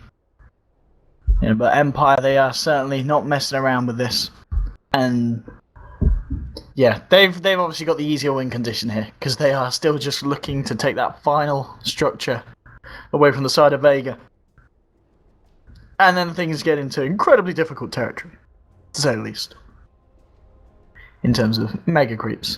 A: Yeah, but Empire, they are certainly not messing around with this, and yeah, they've obviously got the easier win condition here because they are still just looking to take that final structure away from the side of Vega, and then things get into incredibly difficult territory, to say the least, in terms of mega creeps.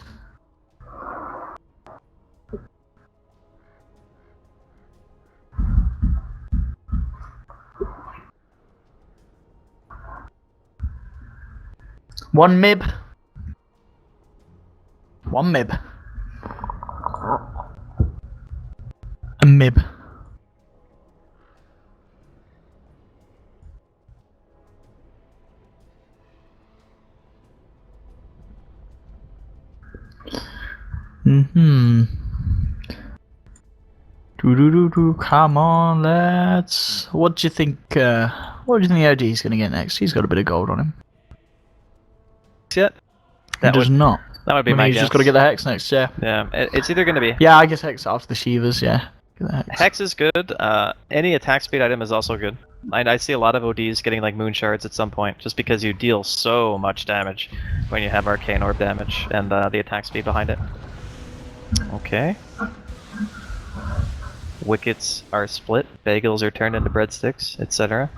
A: One mib. One mib. A mib. Come on, let's. What do you think? What do you think the OD's gonna get next? He's got a bit of gold on him.
B: Yet?
A: He does not.
B: That would be
A: I mean,
B: my
A: he's
B: guess.
A: just got to get the Hex next, yeah.
B: Yeah, it's either going to be...
A: Yeah, I guess Hex after the Shivas, yeah. Get the Hex.
B: Hex is good. Any attack speed item is also good. I see a lot of ODs getting like moon shards at some point, just because you deal so much damage when you have arcane orb damage and the attack speed behind it. Okay. Wickets are split, bagels are turned into breadsticks, etc.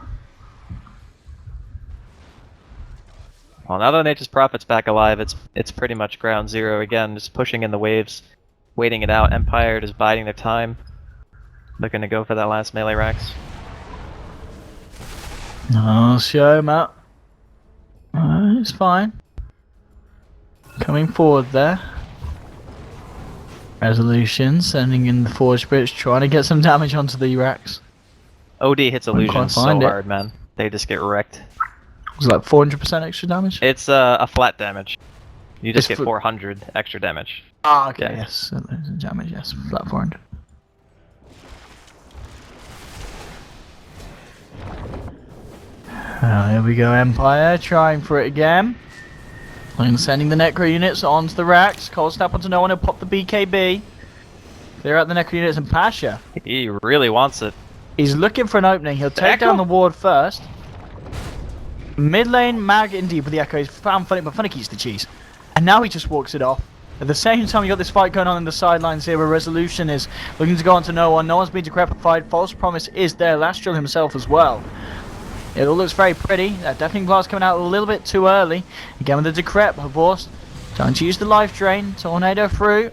B: Well, now that Nature's Prophet's back alive, it's pretty much ground zero again, just pushing in the waves, waiting it out. Empire just biding their time, looking to go for that last melee Rax.
A: No, show Matt. It's fine. Coming forward there. Resolution, sending in the Forge Spirits, trying to get some damage onto the Rax.
B: OD hits illusion so
A: find it.
B: hard, man. They just get wrecked.
A: Was it like 400% extra damage?
B: It's a flat damage. You just
A: It's
B: get 400 extra damage.
A: Ah, okay,
B: Yeah.
A: yes. Damage, yes. Flat 400. Here we go, Empire, trying for it again. And sending the Necro units onto the Rax. Cold Snap onto no one, he'll pop the BKB. They're at the Necro units, and Pasha.
B: He really wants it.
A: He's looking for an opening. He'll take
B: Echo?
A: down the ward first. Mid lane, Mag indeed with the Echo. He's found Funnick, but Funnick eats the cheese. And now he just walks it off. At the same time, you got this fight going on in the sidelines here where Resolution is looking to go onto no one. No one's been decrepified. False Promise is there. Lastral himself as well. It all looks very pretty. That Deafening Blast coming out a little bit too early. Again with the Decrep, forced Trying to use the life drain. Tornado through.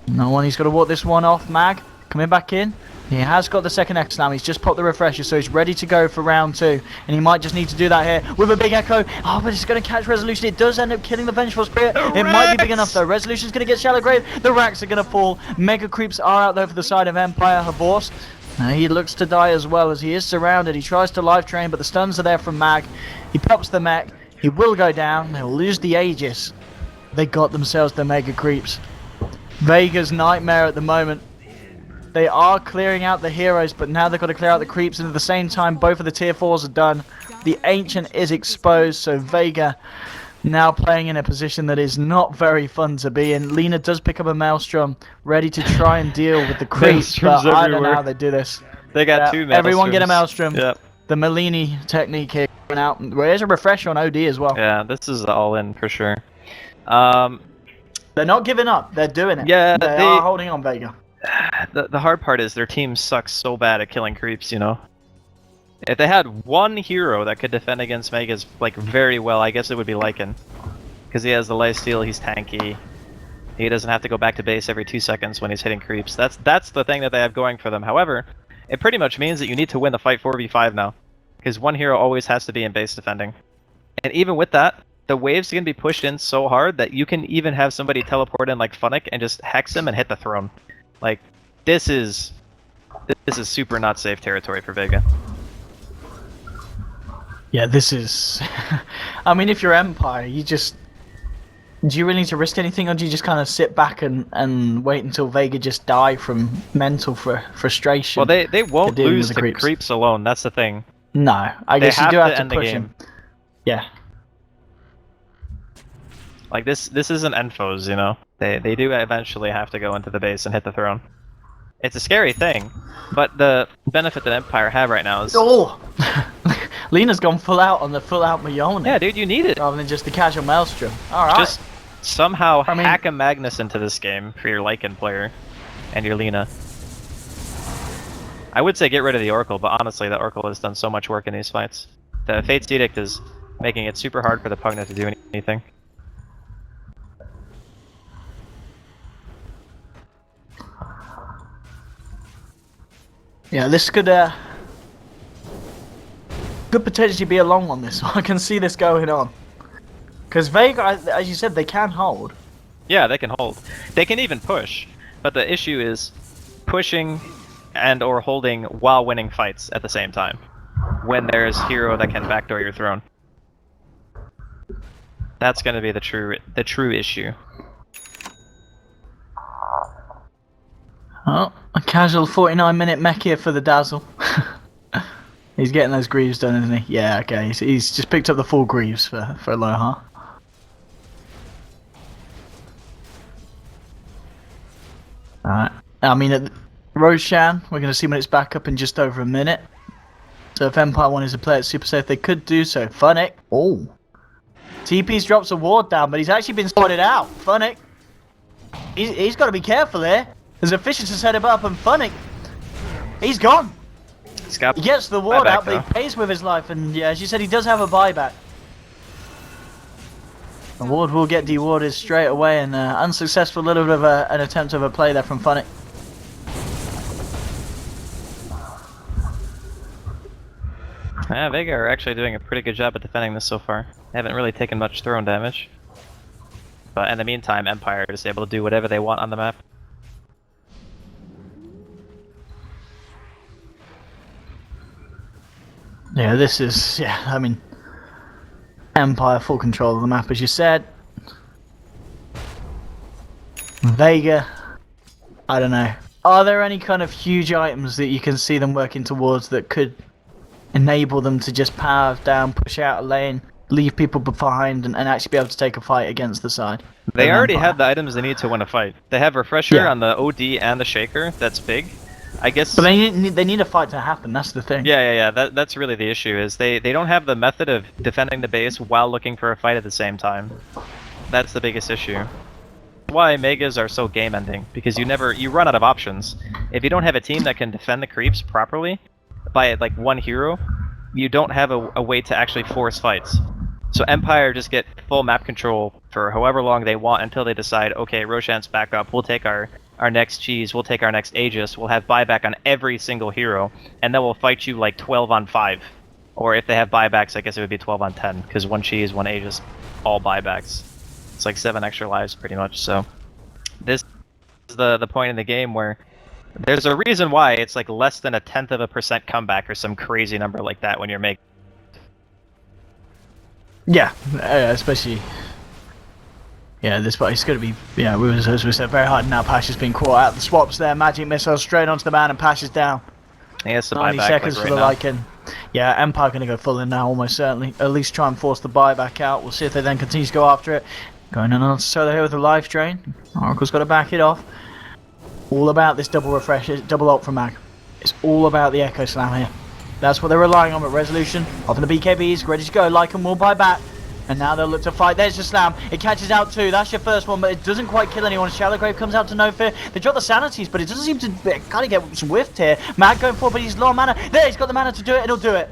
A: No one. He's got to walk this one off. Mag coming back in. He has got the second X now. He's just popped the refresher, so he's ready to go for round 2. And he might just need to do that here with a big echo. Oh, but it's going to catch Resolution. It does end up killing the Vengeful Spirit. It might be big enough, though. Resolution's going to get Shallow Grave. The racks are going to fall. Mega Creeps are out there for the side of Empire. Horse. He looks to die as well as he is surrounded. He tries to life drain, but the stuns are there from Mag. He pops the mech. He will go down. They'll lose the Aegis. They got themselves the Mega Creeps. Vega's nightmare at the moment. They are clearing out the heroes, but now they've got to clear out the creeps, and at the same time, both of the tier 4s are done. The Ancient is exposed, so Vega now playing in a position that is not very fun to be in. Lina does pick up a Maelstrom, ready to try and deal with the creeps, but I don't know how they do this.
B: They got 2 Maelstroms.
A: Everyone get a Maelstrom.
B: Yep.
A: The Melini technique here going out. There's a refresher on OD as well.
B: Yeah, this is all in for sure.
A: They're not giving up. They're doing it.
B: Yeah,
A: they are holding on, Vega.
B: The hard part is their team sucks so bad at killing creeps, you know? If they had one hero that could defend against Megas like very well, I guess it would be Lycan. Because he has the lifesteal, he's tanky. He doesn't have to go back to base every 2 seconds when he's hitting creeps. That's the thing that they have going for them. However, it pretty much means that you need to win the fight 4v5 now. Because one hero always has to be in base defending. And even with that, the waves can be pushed in so hard that you can even have somebody teleport in like Funnick and just hex him and hit the throne. Like, this is super not safe territory for Vega.
A: Yeah, this is... I mean, if you're Empire, you just... Do you really need to risk anything, or do you just kind of sit back and wait until Vega just die from mental frustration?
B: Well, they won't lose to creeps alone, that's the thing.
A: No, I guess you do have to push him. Yeah.
B: Like, this isn't Enfos, you know? They do eventually have to go into the base and hit the throne. It's a scary thing, but the benefit that Empire have right now is...
A: Oh! Lina's gone full out on the full out Mayone.
B: Yeah, dude, you need it.
A: Rather than just the casual Maelstrom. Alright.
B: Just somehow hack a Magnus into this game for your Lycan player and your Lina. I would say get rid of the Oracle, but honestly, the Oracle has done so much work in these fights. The Fate's Edict is making it super hard for the Pugna to do anything.
A: Yeah, this could potentially be a long one, this. I can see this going on. Because Vega, as you said, they can hold.
B: Yeah, they can hold. They can even push. But the issue is pushing and or holding while winning fights at the same time. When there's hero that can backdoor your throne. That's going to be the true issue.
A: Oh, a casual 49-minute mech here for the Dazzle. He's getting those Greaves done, isn't he? Yeah, okay. He's just picked up the 4 Greaves for Aloha. Alright. I mean, at Roshan, we're going to see when it's back up in just over a minute. So if Empire wanted to play it super safe, they could do so. Funnick. Oh. TP's drops a ward down, but he's actually been spotted out. Funnick. He's got to be careful here. There's a Fisher to set him up, and Funnick, he's gone. He gets the ward out, but he pays with his life, and yeah, as you said, he does have a buyback. The ward will get dewarded straight away, and unsuccessful little bit of an attempt of a play there from Funnick.
B: Yeah, Vega are actually doing a pretty good job at defending this so far. They haven't really taken much throne damage. But in the meantime, Empire is able to do whatever they want on the map.
A: Yeah, this is, I mean, Empire full control of the map, as you said. Vega, I don't know. Are there any kind of huge items that you can see them working towards that could enable them to just power down, push out a lane, leave people behind, and actually be able to take a fight against the side?
B: They already have the items they need to win a fight. They have Refresher on the OD and the Shaker, that's big. I guess.
A: But they need a fight to happen. That's the thing.
B: Yeah. That's really the issue. Is they don't have the method of defending the base while looking for a fight at the same time. That's the biggest issue. Why Megas are so game ending, because you run out of options. If you don't have a team that can defend the creeps properly by like one hero, you don't have a way to actually force fights. So Empire just get full map control for however long they want until they decide, okay, Roshan's back up, we'll take our next cheese, we'll take our next Aegis, we'll have buyback on every single hero, and then we'll fight you like 12 on 5. Or if they have buybacks, I guess it would be 12 on 10, because 1 cheese, 1 Aegis, all buybacks. It's like 7 extra lives pretty much, so this is the point in the game where there's a reason why it's like less than 0.1% comeback or some crazy number like that when you're making.
A: Yeah, especially. Yeah, this fight is going to be. Yeah, as we said, very hard now. Pash has been caught out. The swaps there, magic missile straight onto the man, and Pash is down.
B: He has to
A: 90
B: buyback
A: seconds
B: like
A: for
B: right
A: the
B: now.
A: Lycan. Yeah, Empire going to go full in now, almost certainly. At least try and force the buyback out. We'll see if they then continue to go after it. Going in on solo here with the life drain. Oracle's got to back it off. All about this double refresh, double ult from Mag. It's all about the Echo Slam here. That's what they're relying on, but Resolution, off in the BKBs, ready to go. Lycan will buy back. And now they'll look to fight. There's the slam. It catches out too. That's your first one, but it doesn't quite kill anyone. Shallow Grave comes out to no fear. They drop the sanities, but it doesn't seem to kind of get some whiffed here. Mag going forward, but he's low on mana. There, he's got the mana to do it, and he'll do it.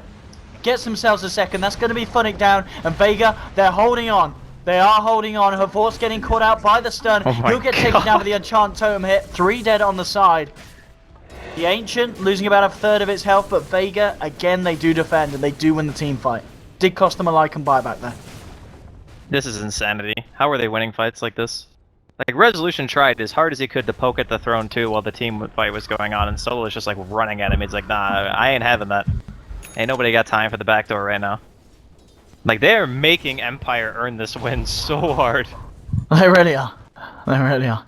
A: Gets themselves a second. That's going to be Funnick down. And Vega, they're holding on. They are holding on. Her force getting caught out by the stun. He'll get taken down with the enchant totem hit. 3 dead on the side. The Ancient losing about 1/3 of its health, but Vega, again, they do defend, and they do win the team fight. Did cost them a Lycan buyback there.
B: This is insanity. How are they winning fights like this? Like, Resolution tried as hard as he could to poke at the throne too while the team fight was going on, and Solo is just like running at him. He's like, nah, I ain't having that. Ain't nobody got time for the backdoor right now. Like, they are making Empire earn this win so hard.
A: They really are. They really are.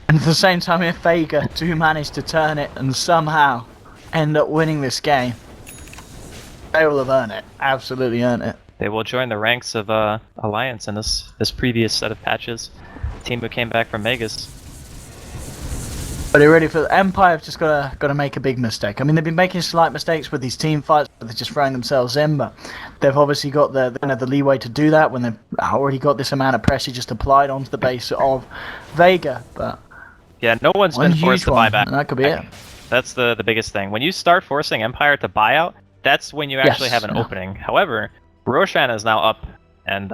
A: And at the same time, if Vega do manage to turn it and somehow end up winning this game, they will have earned it. Absolutely earned it.
B: They will join the ranks of Alliance in this previous set of patches. The team who came back from Vegas.
A: But it really feels Empire have just got to make a big mistake. I mean, they've been making slight mistakes with these team fights, but they're just throwing themselves in. But they've obviously got the leeway to do that when they've already got this amount of pressure just applied onto the base of Vega. But
B: yeah, no one's been forced to buy back.
A: That could be it.
B: That's the biggest thing. When you start forcing Empire to buy out, that's when you actually have an opening. However, Roshan is now up, and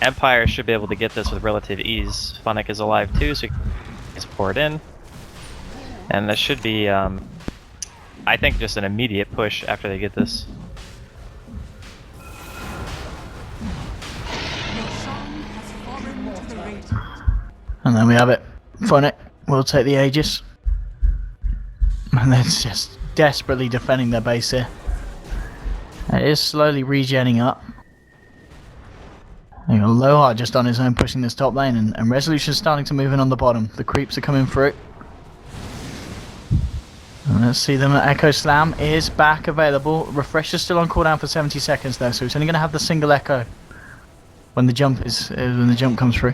B: Empire should be able to get this with relative ease. Funnick is alive too, so he can pour it in. And this should be, I think, just an immediate push after they get this.
A: And then we have it. Funnick will take the Aegis. And they're just desperately defending their base here. It is slowly regenning up. You got Lohar just on his own pushing this top lane, and Resolution's starting to move in on the bottom. The creeps are coming through. And let's see them. Echo Slam is back available. Refresh is still on cooldown for 70 seconds though, so it's only going to have the single echo when the jump comes through.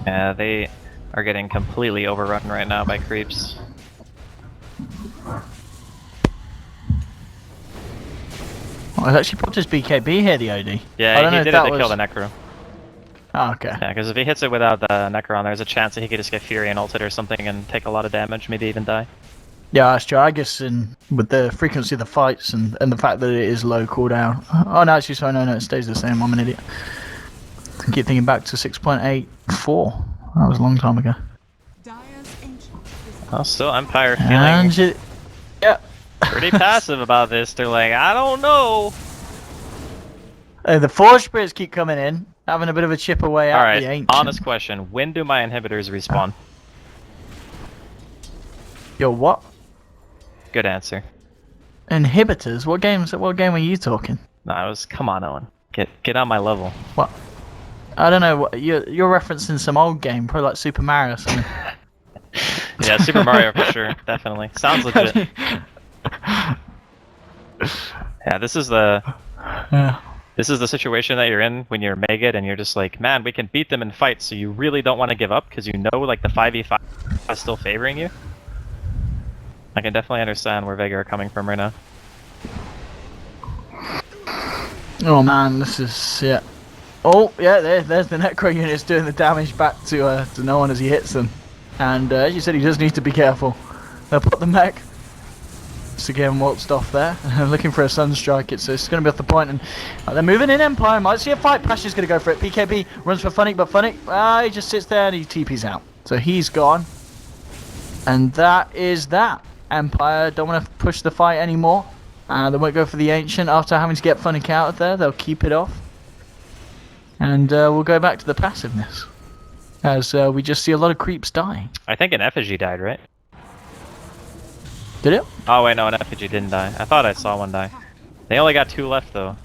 B: Yeah, they are getting completely overrun right now by creeps.
A: Oh, I've actually put his BKB here, the OD.
B: Yeah, he did it to kill the Necro.
A: Oh, okay.
B: Yeah, because if he hits it without the Necron, there's a chance that he could just get Fury and ulted or something and take a lot of damage, maybe even die.
A: Yeah, that's true. I guess with the frequency of the fights and the fact that it is low cooldown. Oh no, actually, sorry, no, it stays the same. I'm an idiot. I keep thinking back to 6.84. That was a long time ago.
B: Well, still Empire feeling
A: yeah.
B: pretty passive about this. They're like, I don't know.
A: The Forge Spirits keep coming in, having a bit of a chip away at the Ancient.
B: Honest question. When do my inhibitors respawn?
A: Yo, what?
B: Good answer.
A: Inhibitors? What game are you talking?
B: No, I was. Come on, Owen. Get on my level.
A: What? I don't know. What you're referencing some old game, probably like Super Mario or something.
B: Yeah, Super Mario for sure. Definitely. Sounds legit. Yeah, this is the situation that you're in when you're Megid and you're just like, man, we can beat them in fights, so you really don't want to give up because you know like the 5v5 is still favoring you. I can definitely understand where Vega are coming from right now.
A: Oh man, this is Oh yeah, there's the Necro units doing the damage back to no one as he hits them. And as you said, he does need to be careful. They'll put the mech to get him waltzed off there. Looking for a Sunstrike. It's going to be off the point, and they're moving in Empire. Might see a fight. Pasha's going to go for it. PKP runs for Funnick, but Funnick, he just sits there and he TP's out. So he's gone. And that is that. Empire don't want to push the fight anymore. They won't go for the Ancient after having to get Funnick out of there. They'll keep it off. And we'll go back to the passiveness. As we just see a lot of creeps dying.
B: I think an effigy died, right?
A: Did it?
B: Oh wait, no, an effigy didn't die. I thought I saw one die. They only got 2 left though.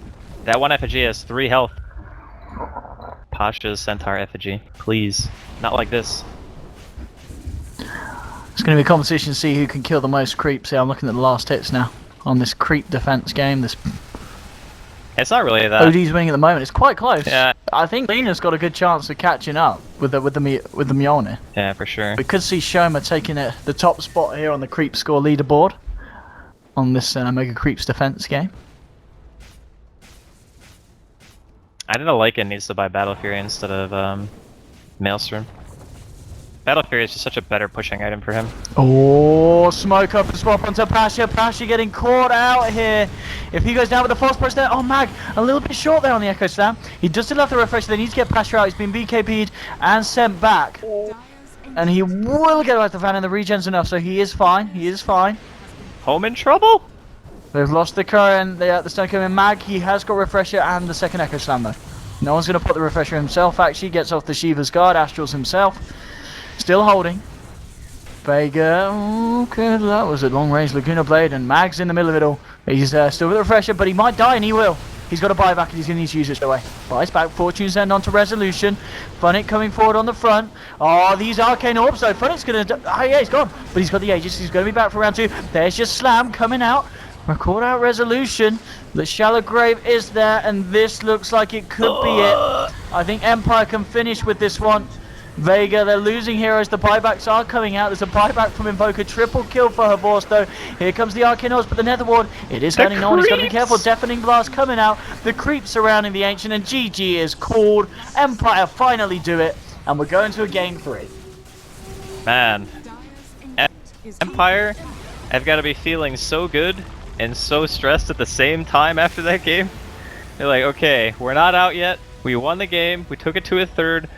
B: That one effigy has 3 health. Pasha's Centaur effigy. Please. Not like this.
A: It's going to be a competition to see who can kill the most creeps. Yeah, I'm looking at the last hits now on this creep defense game. This
B: It's not really that.
A: OD's winning at the moment. It's quite close.
B: Yeah.
A: I think Lena's got a good chance of catching up with the Mjolnir.
B: Yeah, for sure.
A: We could see Shoma taking the top spot here on the creep score leaderboard on this Mega Creeps defense game.
B: I didn't like it needs to buy Battle Fury instead of Maelstrom. Battle Fury is just such a better pushing item for him.
A: Oh, smoke up and swap onto Pasha. Pasha getting caught out here. If he goes down with the false push there, oh Mag, a little bit short there on the Echo Slam. He does still have the refresh. They need to get Pasha out. He's been BKP'd and sent back. And he will get out the van, and the regen's enough, so he is fine. He is fine.
B: Home in trouble?
A: They've lost the current. The stun coming. Mag, he has got refresher and the second Echo Slam though. No one's going to put the refresher himself. Actually, gets off the Shiva's guard. Astrals himself. Still holding. Vega, okay, that was a long range Laguna Blade, and Mag's in the middle of it all. He's still with the refresher, but he might die, and he will. He's got a buyback, and he's going to need to use it straight away. Buys back, Fortune's End onto Resolution. Funnick coming forward on the front. Oh, these Arcane Orbs, though. Funnick's going to... Oh, yeah, he's gone. But he's got the Aegis. He's going to be back for round 2. There's just Slam coming out. Record out Resolution. The Shallow Grave is there, and this looks like it could be it. I think Empire can finish with this one. Vega, they're losing heroes. The buybacks are coming out. There's a buyback from Invoker. Triple kill for her boss, though. Here comes the Arcane Orbs, but the Nether Ward, it is hurting no one. He's got to be careful. Deafening Blast coming out. The creep surrounding the Ancient, and GG is called. Empire finally do it, and we're going to a game 3.
B: Man. Empire, I've got to be feeling so good and so stressed at the same time after that game. They're like, okay, we're not out yet. We won the game. We took it to a 3rd.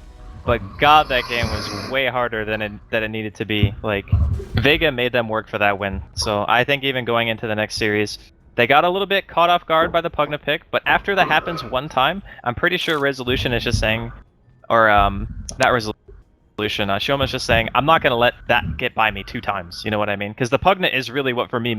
B: But God, that game was way harder than it needed to be. Like, Vega made them work for that win. So I think even going into the next series, they got a little bit caught off guard by the Pugna pick. But after that happens one time, I'm pretty sure Resolution is just saying, or not Resolution, Shoma's just saying, I'm not going to let that get by me 2 times. You know what I mean? Because the Pugna is really what, for me,